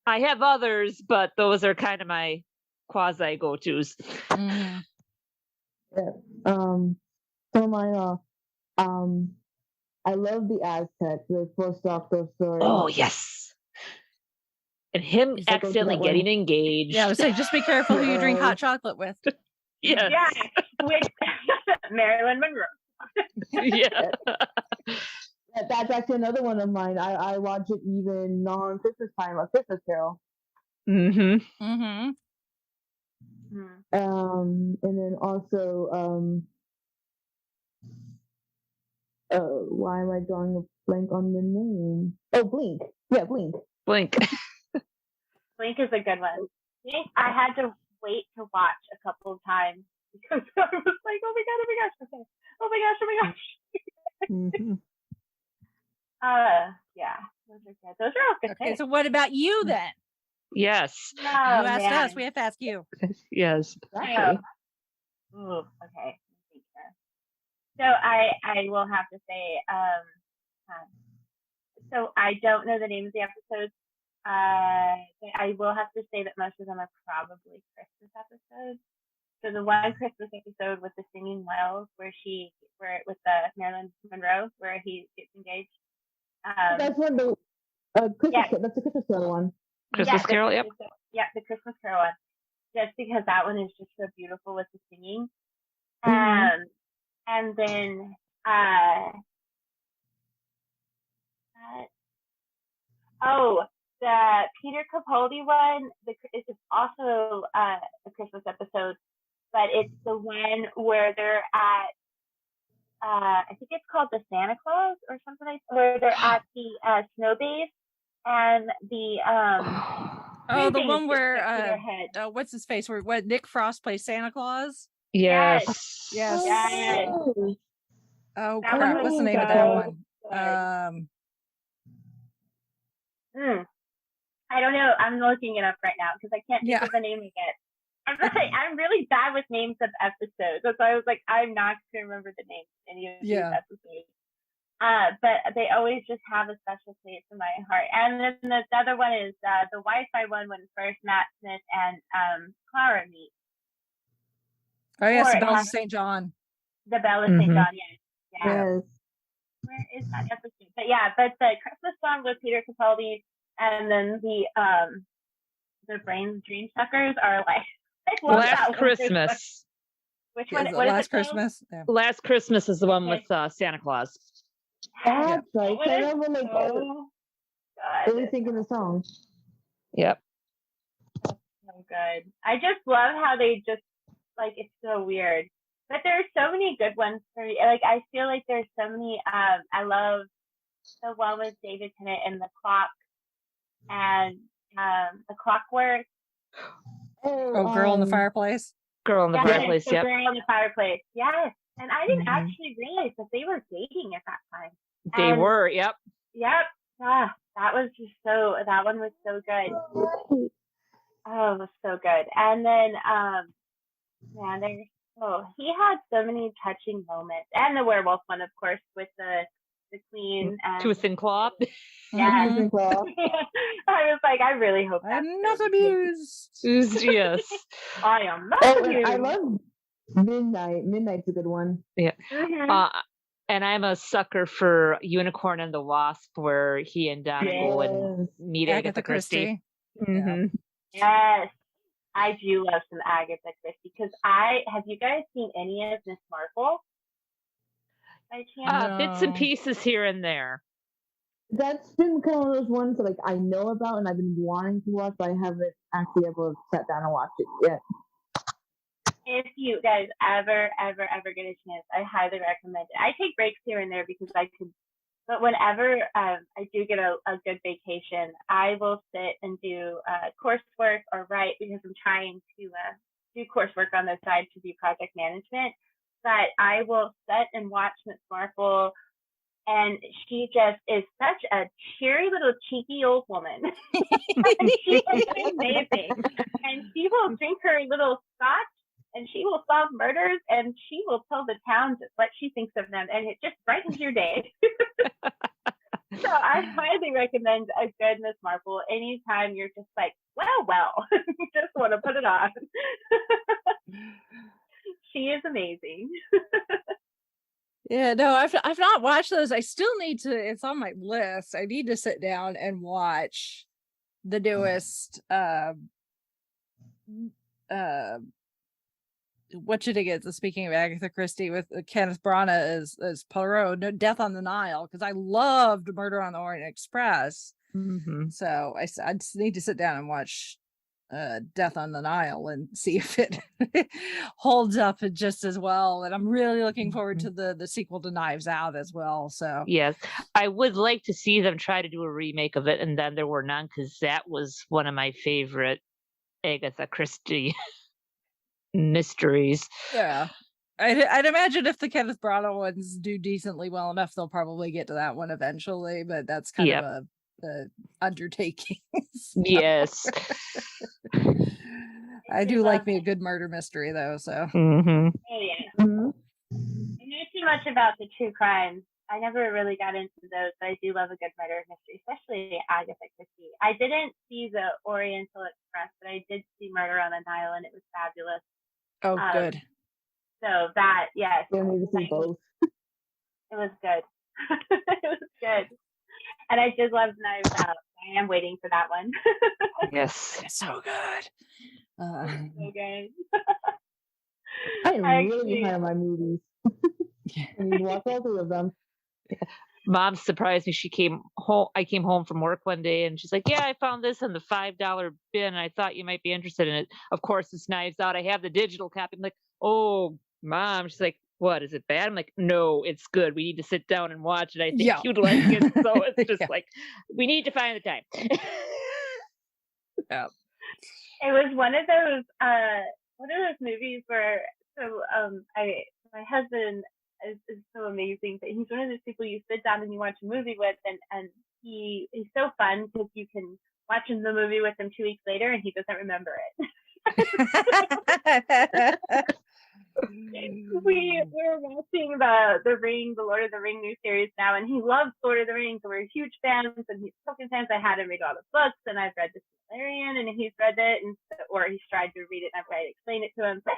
I have others, but those are kind of my quasi go-tos. Some of mine I love the Aztec, the 1st Doctor story. Oh yes. And him accidentally getting engaged. Yeah, I would say just be careful who you drink hot chocolate with. Yes. Yeah, with Marilyn Monroe. Yeah. That's actually another one of mine. I watch it even non-Christmas time, a Christmas Carol. And then also why am I drawing a blank on the name? Oh, Blink. Yeah, Blink. Blink is a good one. Blink, I had to wait to watch a couple of times because I was like, oh my gosh. Mm-hmm. Yeah, those are good. Those are all good. Okay, so what about you then? Yes. Oh, you asked man. us. We have to ask you. Yes. Exactly. Ooh, okay. So I will have to say, so I don't know the names of the episodes. I will have to say that most of them are probably Christmas episodes. So the one Christmas episode with the singing wells, where with the Marilyn Monroe, where he gets engaged. That's one the Christmas. Yeah. That's the Christmas Carol one. Christmas Carol. Yep. Yeah, the Christmas Carol one. Just because that one is just so beautiful with the singing. And then the Peter Capaldi one. It's also a Christmas episode, but it's the one where they're at. I think it's called the Santa Claus or something like that, where they're at the snow base and the the one where what's his face? Where Nick Frost plays Santa Claus? Yes. Yes. Oh crap! What's the name of that one? I don't know. I'm looking it up right now because I can't think of the name of it. I'm really bad with names of episodes. That's why I was like, I'm not going to remember the names of any of these episodes. But they always just have a special place in my heart. And then the other one is the Wi-Fi one when first Matt Smith and Clara meet. Oh yes, the Bells of St. John. The Bell of St. John, yes. Where is that episode? But the Christmas song with Peter Capaldi, and then the Brain Dream Suckers are like Last Christmas. Which one? What is Last Christmas? Yeah. Last Christmas is the one with Santa Claus. That's right. I remember really thinking the song. Yep. So good. I just love how they just it's so weird. But there are so many good ones for me. I feel like there's so many. I love the one with David Tennant and the clock, and the Clockwork. Girl in the Fireplace. Girl in the Fireplace. Yep. Girl in the Fireplace. Yes. And I didn't actually realize that they were dating at that time. They were. Yep. Yep. That was just that one was so good. Oh, it was so good. And then, he had so many touching moments. And the werewolf one, of course, with the queen. Tooth and Claw. Yeah. I was like, I really hope that's I'm not abused. Yes. I am not abused. I love Midnight. Midnight's a good one. Yeah. And I'm a sucker for Unicorn and the Wasp, where he and Donna go and meet Agatha Christie. Yes. I do love some Agatha Christie because have you guys seen any of Miss Marple? By chance? Bits and pieces here and there. That's been kind of one of those ones that I know about and I've been wanting to watch, but I haven't actually ever sat down and watched it yet. If you guys ever get a chance, I highly recommend it. I take breaks here and there because but whenever I do get a good vacation, I will sit and do coursework or write because I'm trying to do coursework on the side to do project management. But I will sit and watch Miss Marple, and she just is such a cheery little cheeky old woman. And she is amazing. And she will drink her little scotch, and she will solve murders, and she will tell the town just what she thinks of them, and it just brightens your day. So I highly recommend a good Miss Marple anytime you're just like, well, you just want to put it on. She is amazing. Yeah, no, I've not watched those. I still need to. It's on my list. I need to sit down and watch the newest. What should it get? Speaking of Agatha Christie, with Kenneth Branagh as Poirot, no, Death on the Nile, because I loved Murder on the Orient Express. So I just need to sit down and watch Death on the Nile and see if it holds up just as well. And I'm really looking forward to the sequel to Knives Out as well. So yes, I would like to see them try to do a remake of it, and then there were none, because that was one of my favorite Agatha Christie mysteries. Yeah. I'd imagine if the Kenneth Branagh ones do decently well enough, they'll probably get to that one eventually. But that's kind of a undertaking. Yes. I do like me a good murder mystery though. So. Mm-hmm. Oh yeah. Mm-hmm. I know too much about the true crimes. I never really got into those, but I do love a good murder mystery, especially Agatha Christie. I didn't see the Oriental Express, but I did see Murder on the Nile, and it was fabulous. Oh, good. So that, yes. I need to see both. It was good. It was good. And I did love Knives Out. I am waiting for that one. Yes. It's so good. So good. I am really behind on my movies. I need to watch all 3 of them. Mom surprised me. She came home. I came home from work one day and she's like, yeah, I found this in the $5 bin. And I thought you might be interested in it. Of course, it's Knives Out. I have the digital copy. I'm like, oh, Mom. She's like, what? Is it bad? I'm like, no, it's good. We need to sit down and watch it. I think you'd like it. So it's just like, we need to find the time. Yeah. It was one of those movies where my husband is so amazing, but he's one of those people you sit down and you watch a movie with, and he's so fun because you can watch the movie with him 2 weeks later and he doesn't remember it. We're watching the Lord of the Ring new series now, and he loves Lord of the Rings, and we're huge fans, and he's Tolkien fans. I had him read all the books, and I've read the Silmarillion, and he's read it, or he's tried to read it, and I've tried to explain it to him. But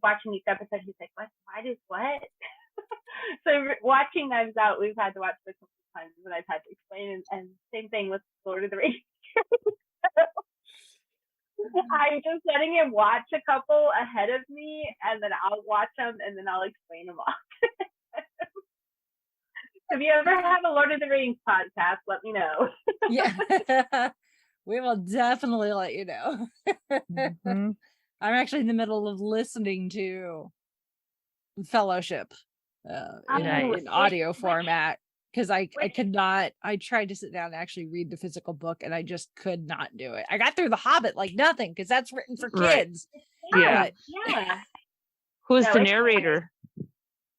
watching each episode, he's like, what? So watching Knives Out, we've had to watch it a couple of times, and I've had to explain, and same thing with Lord of the Rings. I'm just letting him watch a couple ahead of me, and then I'll watch them, and then I'll explain them all. If you ever have a Lord of the Rings podcast, let me know. Yeah, we will definitely let you know. Mm-hmm. I'm actually in the middle of listening to Fellowship in audio format. Because I could not, I tried to sit down and actually read the physical book, and I just could not do it. I got through The Hobbit like nothing, because that's written for kids. Yeah. Yeah. Who's the narrator?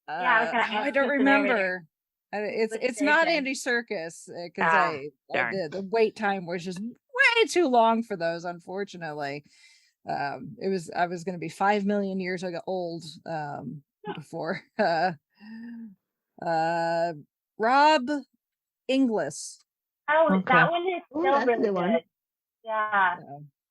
I don't remember. It's not Andy Serkis, because the wait time was just way too long for those, unfortunately. I was going to be 5 million years old before Rob Inglis. Oh, okay. That one is still really good. Yeah.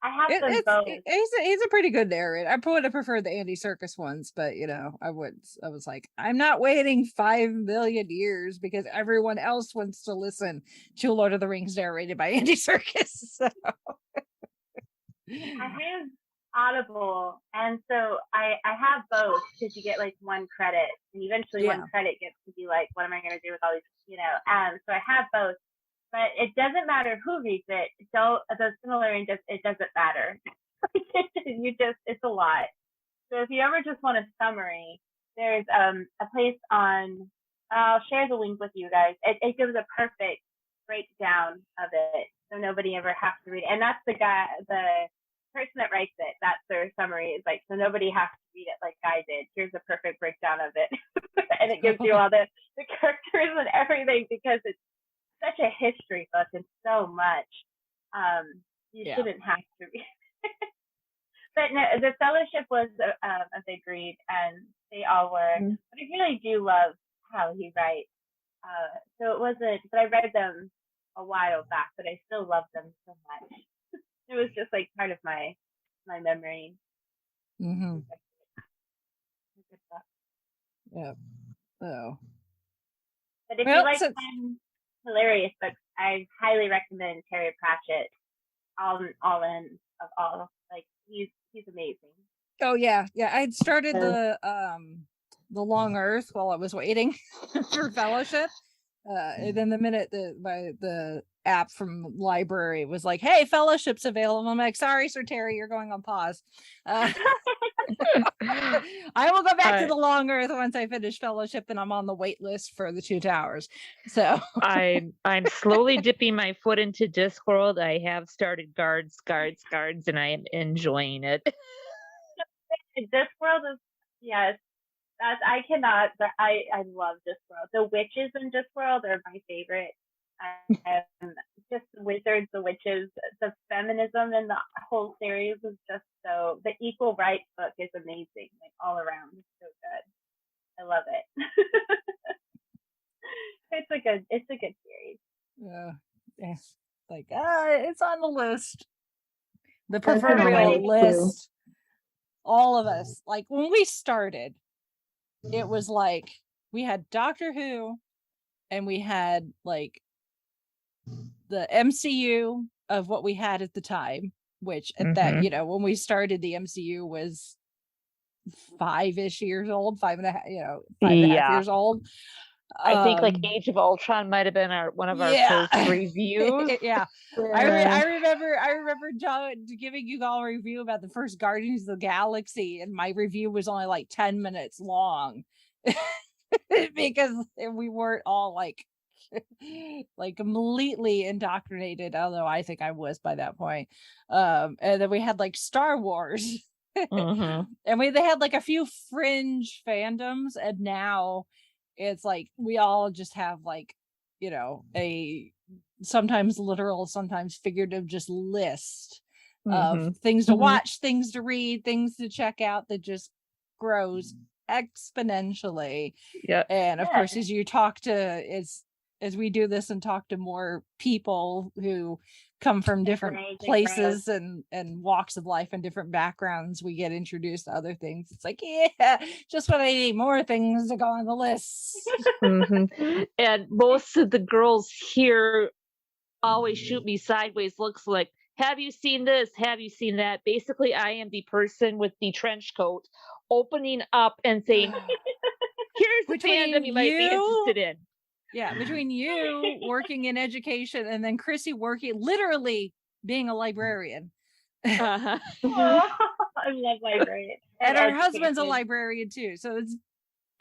I have them both. He's a pretty good narrator. I would have preferred the Andy Serkis ones, but I was like, I'm not waiting 5 million years because everyone else wants to listen to Lord of the Rings narrated by Andy Serkis. So. I have Audible, and so I have both, because you get like one credit, and eventually one credit gets to be like, what am I going to do with all these, so I have both, but it doesn't matter who reads it. So the Silmarillion, it doesn't matter. It's a lot. So if you ever just want a summary, there's a place on, I'll share the link with you guys. It gives a perfect breakdown of it, so nobody ever has to read it. And that's the person that writes it, that's their summary, is like, so nobody has to read it like I did. Here's a perfect breakdown of it. And it gives you all the characters and everything, because it's such a history book and so much. You shouldn't have to read it. But no, the Fellowship was a big read, and they all were. Mm-hmm. But I really do love how he writes. So it wasn't, but I read them a while back, but I still love them so much. It was just like part of my memory. Mm-hmm. Yeah. Oh. But if you like hilarious books, I highly recommend Terry Pratchett. All in of all. Like he's amazing. Oh yeah. I'd started the Long Earth while I was waiting for Fellowship. And then the minute the app from library was like, hey, Fellowship's available, I'm like, sorry, Sir Terry, you're going on pause. I will go back to the Long Earth once I finish Fellowship, and I'm on the wait list for the Two Towers. So I'm slowly dipping my foot into Discworld. I have started guards, and I am enjoying it. Discworld is I cannot. I love Discworld. The witches in Discworld are my favorite. Just the wizards, the witches, the feminism in the whole series is just so. The equal rights book is amazing, like all around. It's so good. I love it. It's a good series. Yeah, like it's on the list, the proverbial list. All of us, like when we started, it was like we had Doctor Who, and we had like the MCU of what we had at the time, which at that, when we started, the MCU was 5-ish years old, 5.5, 5.5 years old. I think like Age of Ultron might have been one of our first reviews. Yeah. I remember John giving you all a review about the first Guardians of the Galaxy, and my review was only like 10 minutes long because we weren't all like completely indoctrinated, although I think I was by that point. And then we had like Star Wars. And they had like a few fringe fandoms, and now it's like we all just have like a sometimes literal, sometimes figurative just list of things to watch, things to read, things to check out that just grows exponentially. And of course, as you talk to as we do this and talk to more people who come from different places and walks of life and different backgrounds, we get introduced to other things. It's like, just when I need more things to go on the list. And most of the girls here always shoot me sideways looks like, have you seen this? Have you seen that? Basically, I am the person with the trench coat opening up and saying, here's the fandom you might be interested in. Yeah, between you working in education and then Chrissy literally being a librarian. I love librarians. And her husband's a librarian too, so it's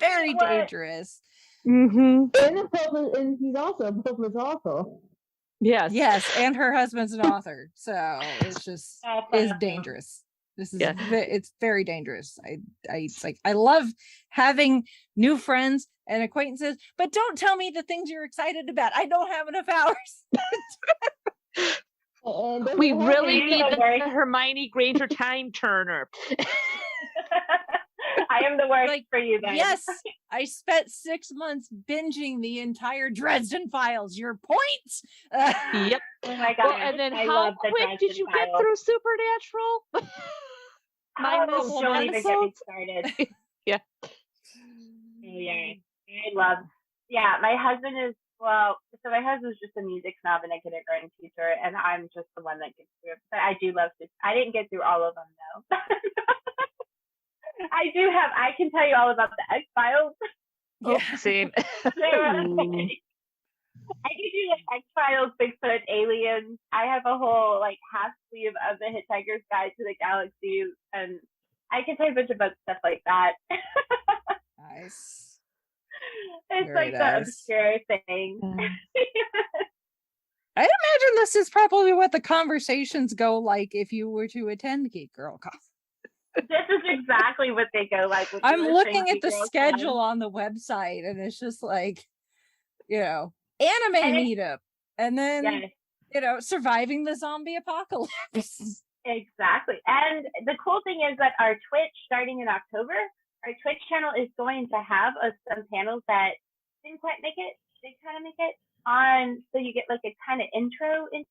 very dangerous. And he's also a published author. Yes, and her husband's an author, so it's just is dangerous. This is it's very dangerous. It's like I love having new friends and acquaintances, but don't tell me the things you're excited about. I don't have enough hours. We really need the Hermione Granger time turner. I am the worst for you then. Yes, I spent 6 months binging the entire Dresden Files. Your point? Yep. Oh my god! Well, and then how quick did you get through Supernatural? Don't even get me started. Yeah. Yeah, I love. Yeah, my husband is so my husband's just a music snob and a kindergarten teacher, and I'm just the one that gets through it. But I do love to. I didn't get through all of them though. I can tell you all about the X-Files. Yeah, same. I can do like X-Files, Bigfoot, aliens. I have a whole like half sleeve of the Hitchhiker's Guide to the Galaxy, and I can tell you a bunch about stuff like that. Nice. It's very like nice. The obscure thing. I imagine this is probably what the conversations go like if you were to attend Geek Girl Con. This is exactly what they go like. I'm looking at the schedule on the website, and it's just like, anime meetup, and then surviving the zombie apocalypse. Exactly. And the cool thing is that our Twitch, starting in October, our Twitch channel is going to have some panels that didn't quite make it. They kind of make it on, so you get like a kind of intro into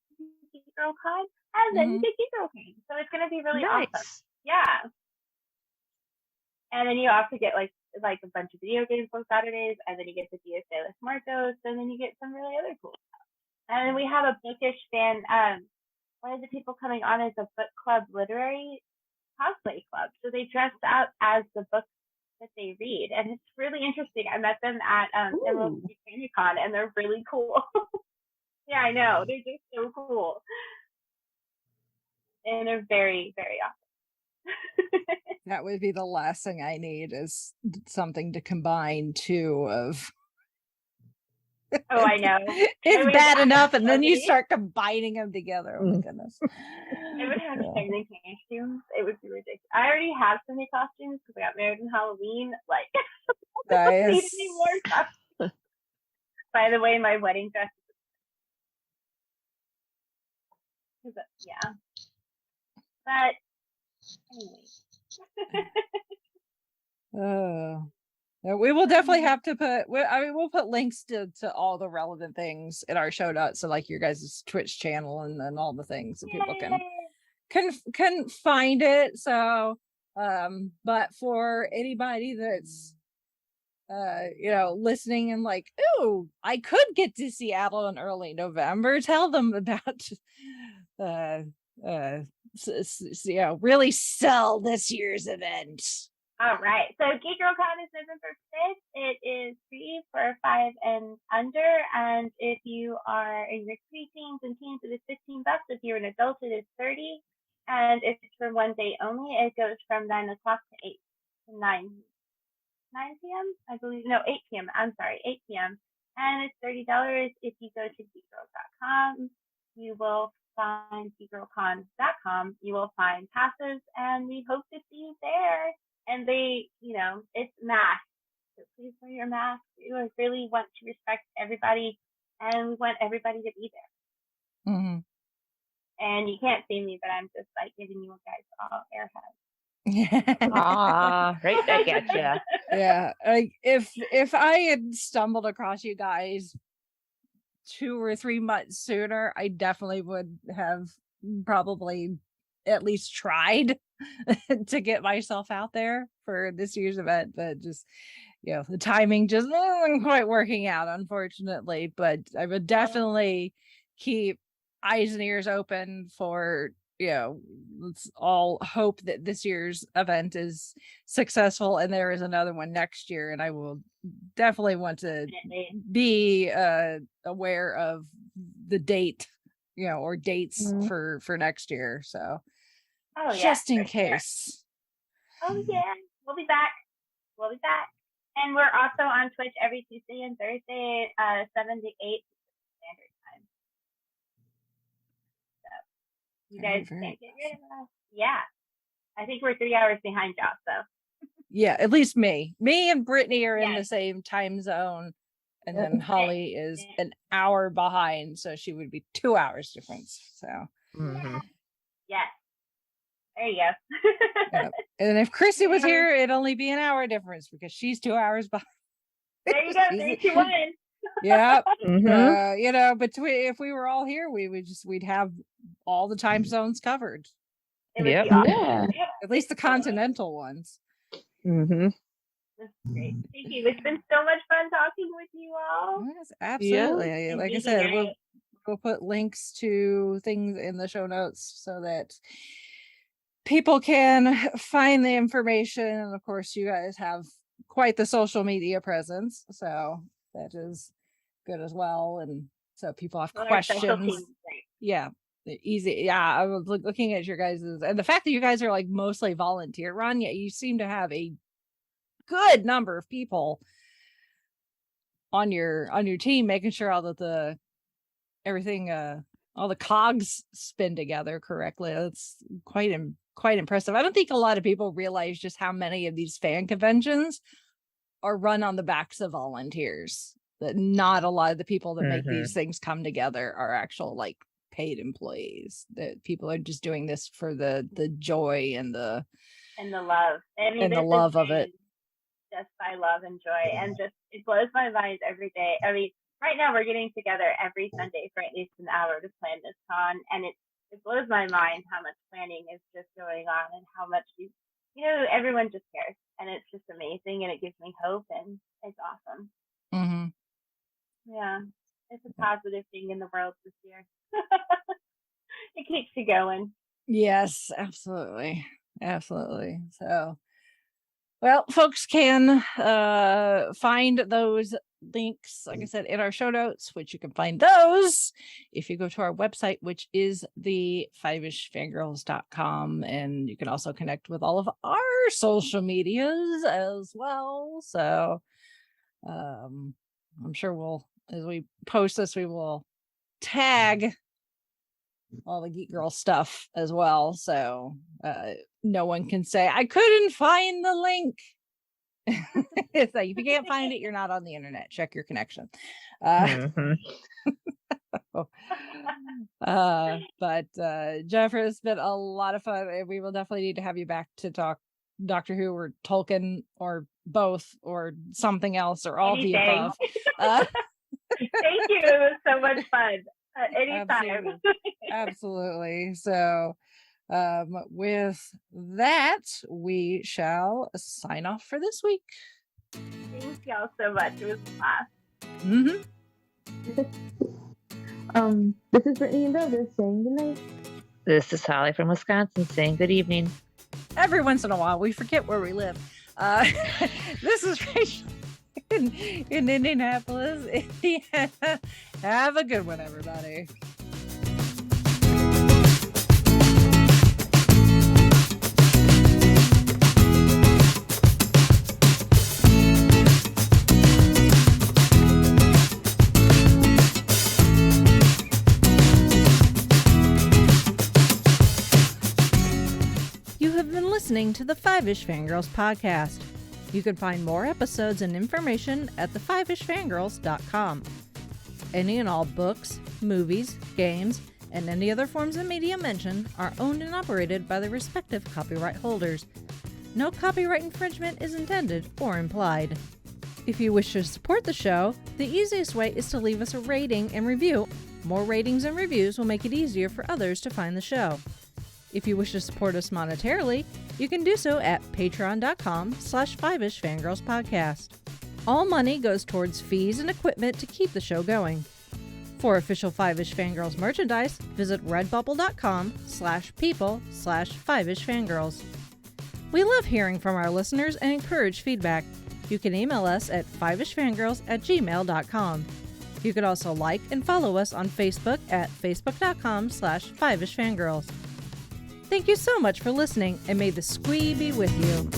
Geek Girl Con, and then you get Geek Girl Con. So it's going to be really awesome. Yeah. And then you also get like a bunch of video games on Saturdays, and then you get the Dia de los Muertos, and then you get some really other cool stuff. And then we have a bookish fan. One of the people coming on is a book club literary cosplay club. So they dress up as the books that they read, and it's really interesting. I met them at Emerald Con, and they're really cool. Yeah, I know. They're just so cool. And they're very, very awesome. That would be the last thing I need, is something to combine two of Oh, I know. It's bad enough, and then you start combining them together. Oh my goodness. I would have so many costumes. It would be ridiculous. I already have so many costumes because I got married in Halloween. Like, I don't need any more costumes. By the way, my wedding dress. Yeah. But anyway. We will definitely have to put. We'll put links to all the relevant things in our show notes. So, like your guys' Twitch channel and all the things so people can find it. So, but for anybody that's listening and like, oh, I could get to Seattle in early November. Tell them about really sell this year's event. All right. So Geek Girl Con is November 5th. It is free for 5 and under. And if you are in your preteens and teens, it is $15. If you're an adult, it is $30. And if it's for one day only, it goes from 9 o'clock to 9 p.m. I believe. No, 8 p.m. I'm sorry, 8 p.m. And it's $30. If you go to geekgirl.com, you will find geekgirlcon.com. You will find passes, and we hope to see you there. And they, it's masked. So please wear your mask. We really want to respect everybody, and we want everybody to be there. Mm-hmm. And you can't see me, but I'm just like giving you guys all airheads. Right back at you. Yeah, like if I had stumbled across you guys 2 or 3 months sooner, I definitely would have probably at least tried to get myself out there for this year's event, but just the timing just wasn't quite working out, unfortunately. But I would definitely keep eyes and ears open for let's all hope that this year's event is successful and there is another one next year, and I will definitely want to be aware of the date or dates for next year, so just in case. Oh yeah, we'll be back, and we're also on Twitch every Tuesday and Thursday 7 to 8 standard time. You guys can't get rid of us. Yeah. I think we're 3 hours behind y'all, so. Yeah, at least me. Me and Brittany are in the same time zone. And then Holly is an hour behind, so she would be 2 hours difference. So yes. There you go. Yep. And if Chrissy was here, it'd only be an hour difference because she's 2 hours behind. There you go. 3, 2, 1. Yeah. But if we were all here, we'd have all the time zones covered. Yep. Awesome. Yeah. At least the continental ones. Mm-hmm. That's great. Thank you. It's been so much fun talking with you all. Yes, absolutely. Yeah. Like I said, we'll put links to things in the show notes so that people can find the information. And of course, you guys have quite the social media presence, so that is good as well. And so people have questions. Yeah, easy. Yeah, I was looking at your guys's, and the fact that you guys are like mostly volunteer run, yet you seem to have a good number of people on your team, making sure all that everything all the cogs spin together correctly. That's quite impressive. I don't think a lot of people realize just how many of these fan conventions are run on the backs of volunteers. That not a lot of the people that make these things come together are actual like paid employees. That people are just doing this for the joy and the love. I mean, and the love of it. Just by love and joy, and just it blows my mind every day. I mean, right now we're getting together every Sunday for at least an hour to plan this con, and it blows my mind how much planning is just going on and how much everyone just cares, and it's just amazing, and it gives me hope, and it's awesome. Yeah, it's a positive thing in the world this year. It keeps you going. Yes, absolutely. So, well, folks can find those links, like I said, in our show notes, which you can find those if you go to our website, which is the 5ishfangirls.com, and you can also connect with all of our social medias as well. So I'm sure we'll as we post this, we will tag all the Geek Girl stuff as well. So no one can say, I couldn't find the link. It's like, if you can't find it, you're not on the internet. Check your connection. But Jennifer, it's been a lot of fun. We will definitely need to have you back to talk Doctor Who or Tolkien or both or something else or all the above. Thank you. It was so much fun. Anytime. Absolutely. So with that, we shall sign off for this week. Thank y'all so much. It was a blast. This is Brittany and Douglas saying goodnight. This is Holly from Wisconsin saying good evening. Every once in a while, we forget where we live. This is Rachel in Indianapolis, Indiana. Have a good one, everybody. Listening to the Five-ish Fangirls podcast. You can find more episodes and information at thefivishfangirls.com. Any and all books, movies, games, and any other forms of media mentioned are owned and operated by the respective copyright holders. No copyright infringement is intended or implied. If you wish to support the show, the easiest way is to leave us a rating and review. More ratings and reviews will make it easier for others to find the show. If you wish to support us monetarily, you can do so at patreon.com/5ishfangirlspodcast. All money goes towards fees and equipment to keep the show going. For official Five-ish Fangirls merchandise, visit redbubble.com/people/5ishfangirls. We love hearing from our listeners and encourage feedback. You can email us at fiveishfangirls@gmail.com. You can also like and follow us on Facebook at facebook.com/5ishfangirls. Thank you so much for listening, and may the squee be with you.